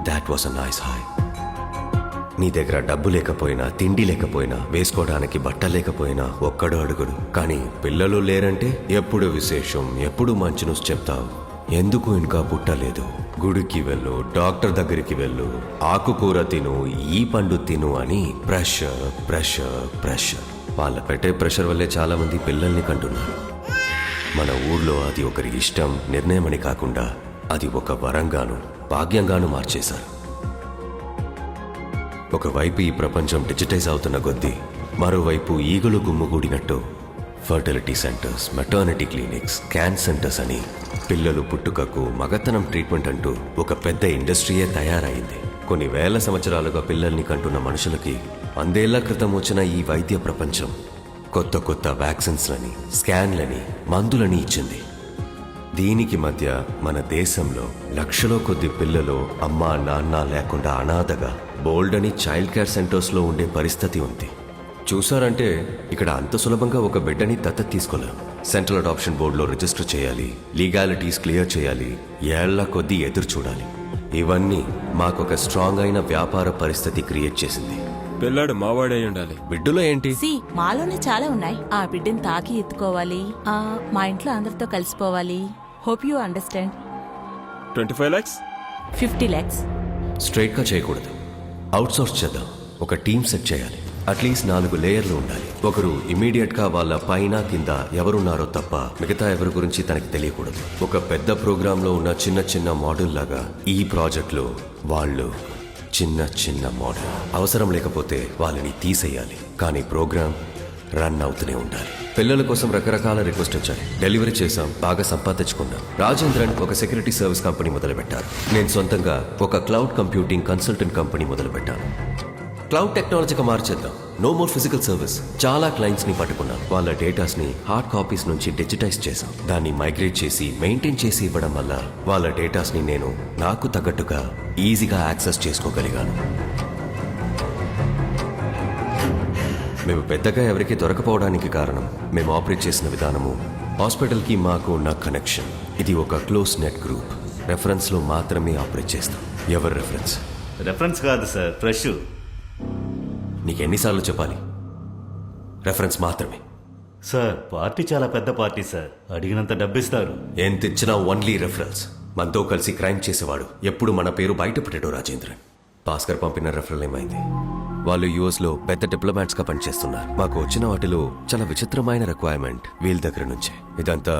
That was a nice hi. నీ దగ్గర డబ్బు లేకపోయినా, తిండి లేకపోయినా, వేసుకోవడానికి బట్ట లేకపోయినా ఒక్కడో అడుగుడు. కానీ పిల్లలు లేరంటే ఎప్పుడు విశేషం, ఎప్పుడు మంచి న్యూస్ చెప్తావు. ఎందుకు ఇంకా పుట్టలేదు? గుడికి వెళ్ళు, డాక్టర్ దగ్గరికి వెళ్ళు, ఆకుకూర తిను, ఈ పండు తిను అని ప్రెషర్ ప్రెషర్ ప్రెషర్. వాళ్ళ పెట్టే ప్రెషర్ వల్లే చాలా మంది పిల్లల్ని కంటున్నారు. మన ఊర్లో అది ఒకరి ఇష్టం, నిర్ణయమని కాకుండా అది ఒక వరంగాను, భాగ్యంగాను మార్చేశారు. ఒకవైపు ఈ ప్రపంచం డిజిటైజ్ అవుతున్న కొద్దీ మరోవైపు ఈగలు గుమ్ముగూడినట్టు fertility centres, maternity clinics, scan centres అని పిల్లలు పుట్టుకకు మగతనం ట్రీట్మెంట్ అంటూ ఒక పెద్ద ఇండస్ట్రీయే తయారైంది. కొన్ని వేల సంవత్సరాలుగా పిల్లల్ని కంటున్న మనుషులకి 100 ఏళ్ల క్రితం వచ్చిన ఈ వైద్య ప్రపంచం కొత్త కొత్త వ్యాక్సిన్స్లని, స్కాన్లని, మందులని ఇచ్చింది. దీనికి మధ్య మన దేశంలో లక్షలో కొద్ది పిల్లలు అమ్మా నాన్న లేకుండా అనాథగా బోల్డని చైల్డ్ కేర్ సెంటర్స్లో ఉండే పరిస్థితి ఉంది. చూసారంటే ఇక్కడ అంత సులభంగా ఒక బిడ్డని దత్తత తీసుకోలేం. సెంట్రల్ అడాప్షన్ బోర్డులో రిజిస్టర్ చేయాలి, లీగాలిటీస్ క్లియర్ చేయాలి, ఏళ్ల కొద్దీ ఎదురు చూడాలి. ఇవన్నీ మాకొక స్ట్రాంగ్ అయిన వ్యాపార పరిస్థితి క్రియేట్ చేసింది. పిల్లాడు మావాడే ఉండాలి. బిడ్డలో ఏంటి? మాలోనే చాలా ఉన్నాయి. ఆ బిడ్డని తాకి ఎత్తుకోవాలి, మా ఇంట్లో అందరితో కలిసిపోవాలి. Hope you understand. 25 lakhs? 50 lakhs. స్ట్రైట్గా చేయకూడదు, అవుట్సోర్స్ చేద్దాం. ఒక టీం సెట్ చేయాలి. అట్లీస్ట్ 4 లేయర్లు ఉండాలి. ఒకరు ఇమీడియట్గా వాళ్ళ పైన కింద ఎవరున్నారో తప్ప మిగతా ఎవరి గురించి తనకి తెలియకూడదు. ఒక పెద్ద ప్రోగ్రాంలో ఉన్న చిన్న చిన్న మోడల్ లాగా ఈ ప్రాజెక్ట్లో వాళ్ళు చిన్న చిన్న మోడల్. అవసరం లేకపోతే వాళ్ళని తీసేయాలి, కానీ ప్రోగ్రామ్ రన్ అవుతూనే ఉండాలి. పిల్లల కోసం రకరకాల రిక్వెస్ట్ వచ్చాయి. డెలివరీ చేశాం, బాగా సంపాదించుకున్నాం. రాజేంద్రన్ ఒక సెక్యూరిటీ సర్వీస్ కంపెనీ మొదలుపెట్టారు. నేను సొంతంగా ఒక క్లౌడ్ కంప్యూటింగ్ కన్సల్టెంట్ కంపెనీ మొదలుపెట్టాను. క్లౌడ్ టెక్నాలజీగా మార్చేద్దాం. No more physical service. చాలా క్లయింట్స్ని పట్టుకున్నాం. వాళ్ళ డేటాస్ని హార్డ్ కాపీస్ నుంచి డిజిటైజ్ చేశాం. దాన్ని మైగ్రేట్ చేసి మెయింటైన్ చేసి ఇవ్వడం వల్ల వాళ్ళ డేటాస్ని నేను నాకు తగ్గట్టుగా ఈజీగా యాక్సెస్ చేసుకోగలిగాను. మేము పెద్దగా ఎవరికి దొరకపోవడానికి కారణం మేము ఆపరేట్ చేసిన విధానము, హాస్పిటల్కి మాకు ఉన్న కనెక్షన్. ఇది ఒక క్లోజ్ నెట్ గ్రూప్. రెఫరెన్స్లో మాత్రమే ఆపరేట్ చేస్తాం. ఎవరి రెఫరెన్స్? రెఫరెన్స్ కాదు సార్, ఫ్రెష్. నీకు ఎన్నిసార్లు చెప్పాలి? రెఫరెన్స్ మాత్రమే. సార్ పార్టీ చాలా పెద్ద పార్టీ సార్, అడిగినంత డబ్బిస్తారు. ఎంత ఇచ్చినా ఓన్లీ రెఫరెన్స్. మనతో కలిసి క్రైమ్ చేసేవాడు ఎప్పుడు మన పేరు బయట పెట్టాడు రాజేంద్రన్. భాస్కర్ పంపిన రెఫరల్ ఏమైంది? వాళ్ళు యుఎస్లో పెద్ద డిప్లొమాట్స్గా పనిచేస్తున్నారు. మాకు వచ్చిన వాటిలో చాలా విచిత్రమైన రిక్వైర్మెంట్ వీళ్ళ దగ్గర నుంచే. ఇదంతా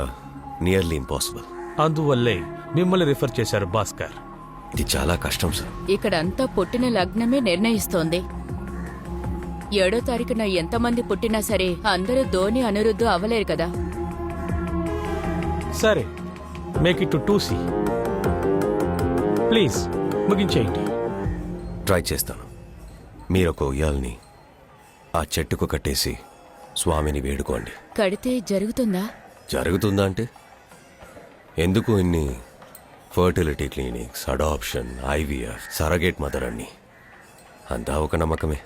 నియర్లీ ఇంపాసిబుల్. అందువల్లే మిమ్మల్ని రిఫర్ చేశారు భాస్కర్. ఇది చాలా కష్టం సార్. ఇక్కడ అంతా పుట్టిన లగ్నమే నిర్ణయిస్తోంది. 7వ తారీఖున ఎంతమంది పుట్టినా సరే అందరూ ధోని అనిరుద్ధు అవ్వలేరు కదా. సరే, make it to 2C. Please ముగించేయండి. ట్రై చేస్తాను. మీరొక ఉయ్యాలని ఆ చెట్టుకు కట్టేసి స్వామిని వేడుకోండి. కడితే జరుగుతుందా? జరుగుతుందా అంటే ఎందుకు ఇన్ని fertility clinics, adoption, IVF, surrogate mother అన్ని అంతా ఒక నమ్మకమే.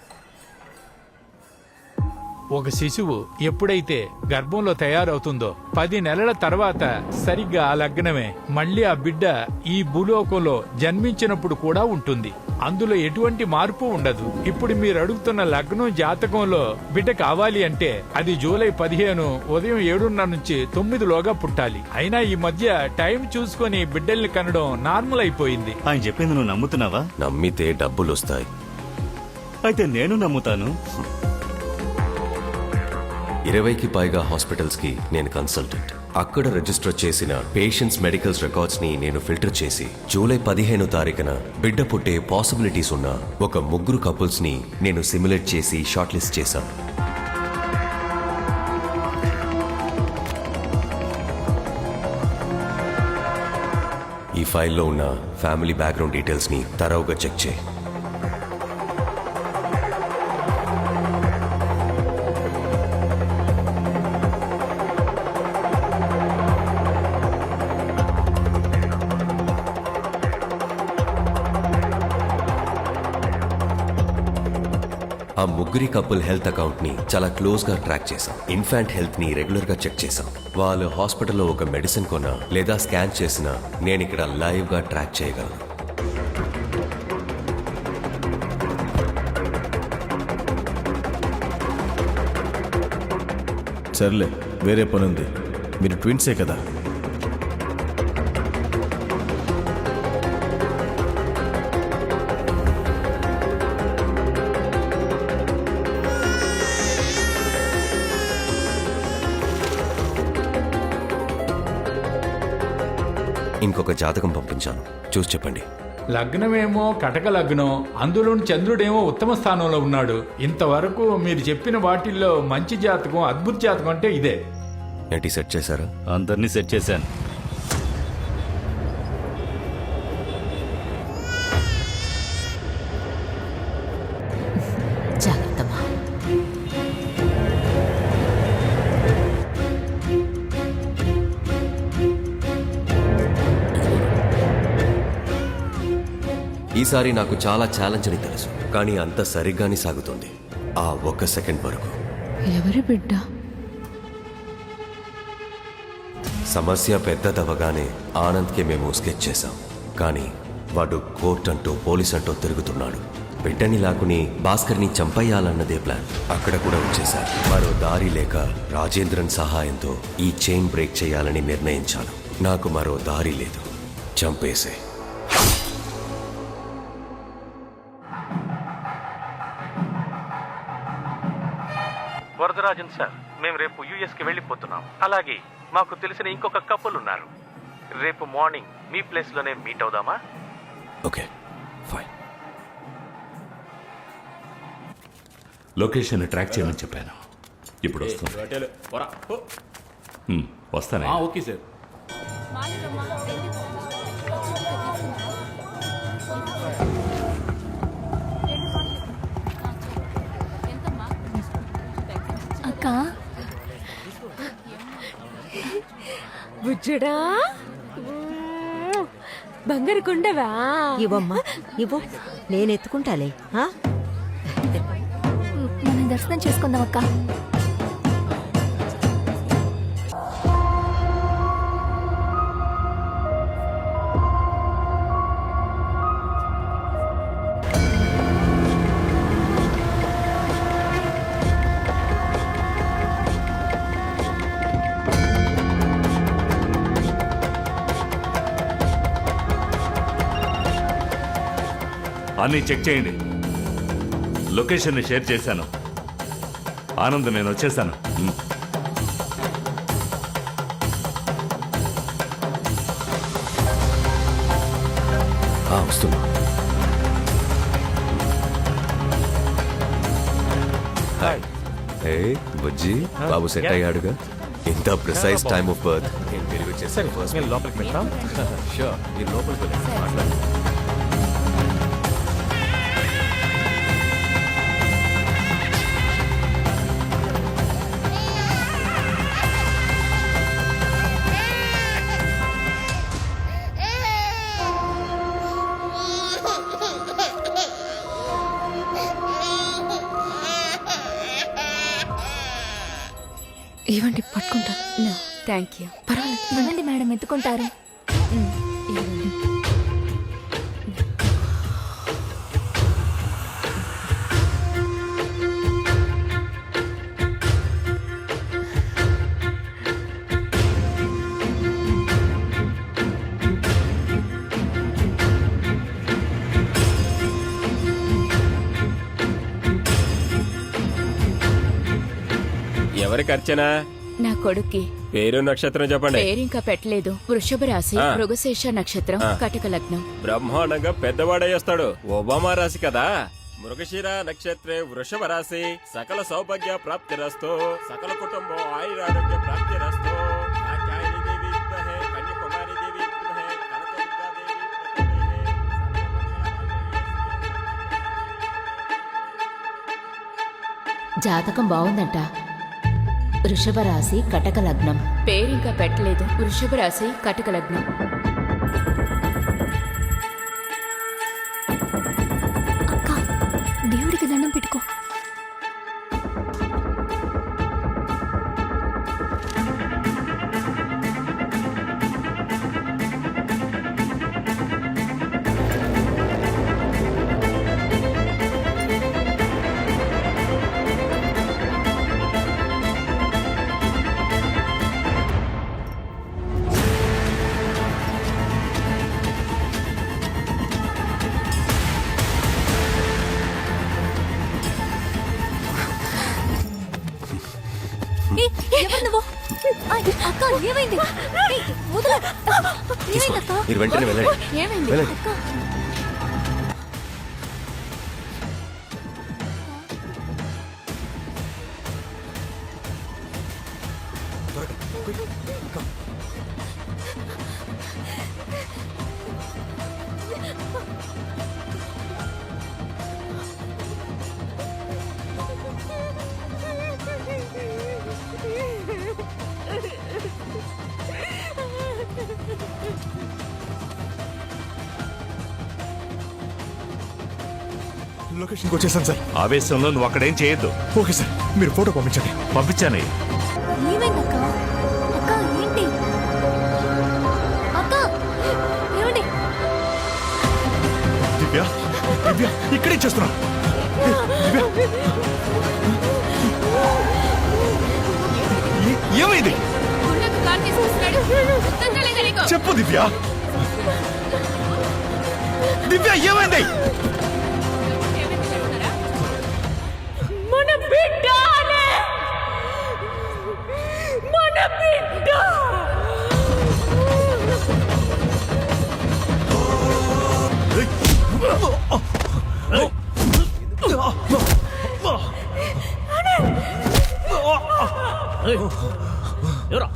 ఒక శిశువు ఎప్పుడైతే గర్భంలో తయారవుతుందో 10 నెలల తర్వాత సరిగ్గా ఆ లగ్నమే మళ్ళీ ఆ బిడ్డ ఈ భూలోకంలో జన్మించినప్పుడు కూడా ఉంటుంది. అందులో ఎటువంటి మార్పు ఉండదు. ఇప్పుడు మీరు అడుగుతున్న లగ్నం జాతకంలో బిడ్డ కావాలి అంటే అది జూలై 15 ఉదయం 7:30 నుంచి 9లోగా పుట్టాలి. అయినా ఈ మధ్య టైం చూసుకొని బిడ్డల్ని కనడం నార్మల్ అయిపోయింది. ఆయన చెప్పింది నువ్వు నమ్ముతున్నావా? నమ్మితే డబ్బులు వస్తాయి. అయితే నేను నమ్ముతాను. 20కి పైగా హాస్పిటల్స్కి నేను కన్సల్టెంట్. అక్కడ రిజిస్టర్ చేసిన పేషెంట్స్ మెడికల్స్ రికార్డ్స్ని నేను ఫిల్టర్ చేసి జూలై 15వ తారీఖున బిడ్డ పుట్టే పాసిబిలిటీస్ ఉన్న ఒక 3 కపుల్స్ని నేను సిమ్యులేట్ చేసి షార్ట్ లిస్ట్ చేశాను. ఈ ఫైల్లో ఉన్న ఫ్యామిలీ బ్యాక్గ్రౌండ్ డీటెయిల్స్ని తరోగా చెక్ చేయి. ఆ 3 కపుల్ హెల్త్ అకౌంట్ ని చాలా క్లోజ్ గా ట్రాక్ చేశాం. ఇన్ఫాంట్ హెల్త్ ని రెగ్యులర్ గా చెక్ చేశాం. వాళ్ళు హాస్పిటల్లో ఒక మెడిసిన్ కొన్నా లేదా స్కాన్ చేసినా నేను ఇక్కడ లైవ్ గా ట్రాక్ చేయగలను. సర్లే, వేరే పనుంది. మీరు ట్విన్సే కదా? ఇంకొక జాతకం పంపించాను, చూసి చెప్పండి. లగ్నమేమో కటక లగ్నం, అందులోని చంద్రుడేమో ఉత్తమ స్థానంలో ఉన్నాడు. ఇంతవరకు మీరు చెప్పిన వాటిల్లో మంచి జాతకం, అద్భుత జాతకం అంటే ఇదే. ఏంటి సెట్ చేశారా? అందరినీ సెట్ చేశాను. జాగ్రత్తమా. ఈసారి నాకు చాలా ఛాలెంజ్ అని తెలుసు, కానీ అంత సరిగ్గానే సాగుతుంది. ఆ 1 సెకండ్ వరకు. ఎవరి బిడ్డ? సమస్య పెద్దదవగానే ఆనంద్కి మేము స్కెచ్ చేశాం. కానీ వాడు కోర్ట్ అంటూ పోలీస్ అంటూ తిరుగుతున్నాడు. బిడ్డని లాక్కుని భాస్కర్ని చంపేయాలన్నదే ప్లాన్. అక్కడ కూడా వచ్చేశారు. మరో దారి లేక రాజేంద్రన్ సహాయంతో ఈ చైన్ బ్రేక్ చేయాలని నిర్ణయించాను. నాకు మరో దారి లేదు, చంపేసే. వరదరాజన్ సార్, మేము రేపు యుఎస్కి వెళ్ళిపోతున్నాం. అలాగే మాకు తెలిసిన ఇంకొక కపుల్ ఉన్నారు. రేపు మార్నింగ్ మీ ప్లేస్లోనే మీట్ అవుదామా? Okay fine. లొకేషన్ ట్రాక్ చేయమని చెప్పాను. ఇప్పుడు వస్తుంది. వస్తానే. Okay sir. అక్క బుజ్జడా బంగారు కొండవా? ఇవ్వమ్మా ఇవ్వు, నేను ఎత్తుకుంటాలే. మనం దర్శనం చేసుకుందాం అక్క. అన్నీ చెక్ చేయండి. లొకేషన్ని షేర్ చేశాను. ఆనంద్, నేను వచ్చేసాను. వస్తున్నా. బుజ్జి బాబు సెట్ అయ్యాడుగా. ఇంత ప్రిసైజ్ టైమ్ ఆఫ్ బర్త్ నేను తిరిగి వచ్చేసాను. లోపలికి వెళ్తాం. షూర్, మీరు లోపలికి వెళ్ళండి, మాట్లాడండి. ఇవ్వండి, పట్టుకుంటా. Thank you. పర్వాలేదు, ఇవ్వండి మేడం, ఎత్తుకుంటారు. ఎవరికి అర్చన? నా కొడుక్కి. పేరు నక్షత్రం చెప్పండి. పేరు ఇంకా పెట్టలేదు. వృషభ రాశి, మృగశేష నక్షత్రం, కటక లగ్నం. బ్రహ్మాండంగా పెద్దవాడయ్యేస్తాడు. ఒబామా రాశి కదా. మృగశిర నక్షత్రే వృషభ రాశి. సకల సౌభాగ్య ప్రాప్తిరస్తు. సకల కుటుంబం ఆయురారోగ్య ప్రాప్తిరస్తు. కాత్యాయని దేవి విద్మహే, కన్యాకుమారి దేవి విద్మహే, కనకదుర్గా దేవి ప్రచోదయాత్. జాతకం బాగుందంట. వృషభ రాశి, కటక లగ్నం. పేరు ఇంకా పెట్టలేదు. వృషభ రాశి, కటక లగ్నం. అక్క, దేవుడికి దండం పెట్టుకో. అక్క, ఏమైంది? మీరు వెంటనే వెళ్ళండి. ఏమైంది? వెళ్ళండి. లొకేషన్కి వచ్చేసాను సార్. ఆవేశంలో నువ్వు అక్కడేం చేయొద్దు. ఓకే సార్, మీరు ఫోటో పంపించండి. పంపించాను. ఏమైందక్క? అక్క, ఏంటి? అక్క, ఏమండి? దివ్య, దివ్య ఇక్కడే చేస్తున్నా. దివ్య, ఏమైంది? చెప్పు దివ్య. దివ్య, ఏమైంది? మన బిడ్డ ఎవరా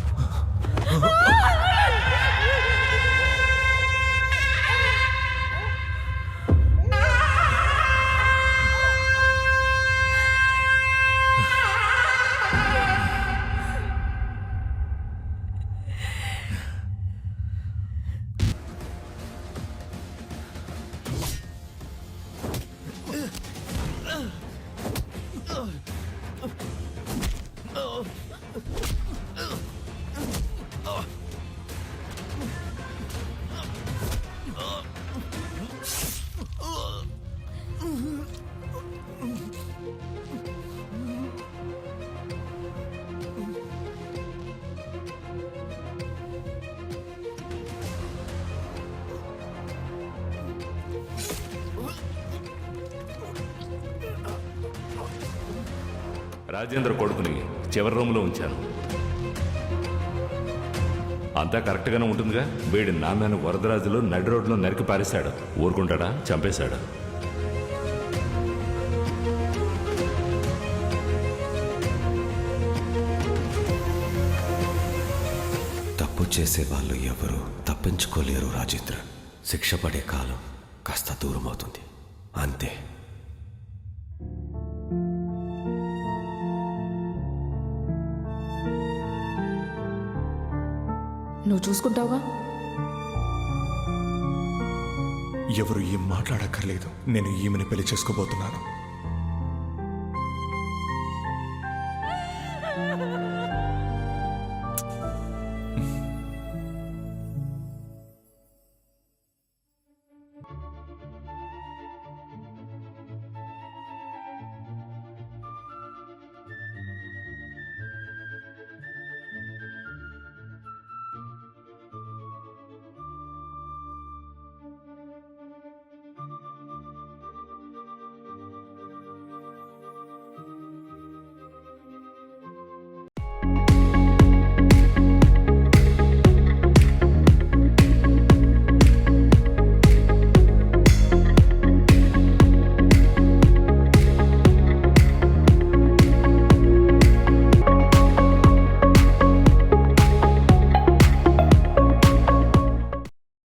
రాజేంద్ర కొడుకుని చివరి రూమ్లో ఉంచాను. అంతా కరెక్ట్గానే ఉంటుందిగా. వీడి నాన్నను వరదరాజులో నడి రోడ్లో నరికి పారేశాడు. ఊరుకుంటాడా? చంపేశాడు. తప్పు చేసే వాళ్ళు ఎవరు తప్పించుకోలేరు రాజేంద్ర. శిక్ష పడే కాలం కాస్త దూరం అవుతుంది అంతే. నువ్వు చూసుకుంటావుగా. ఎవరు ఏం మాట్లాడక్కర్లేదు. నేను ఈమెను పెళ్లి చేసుకోబోతున్నాను.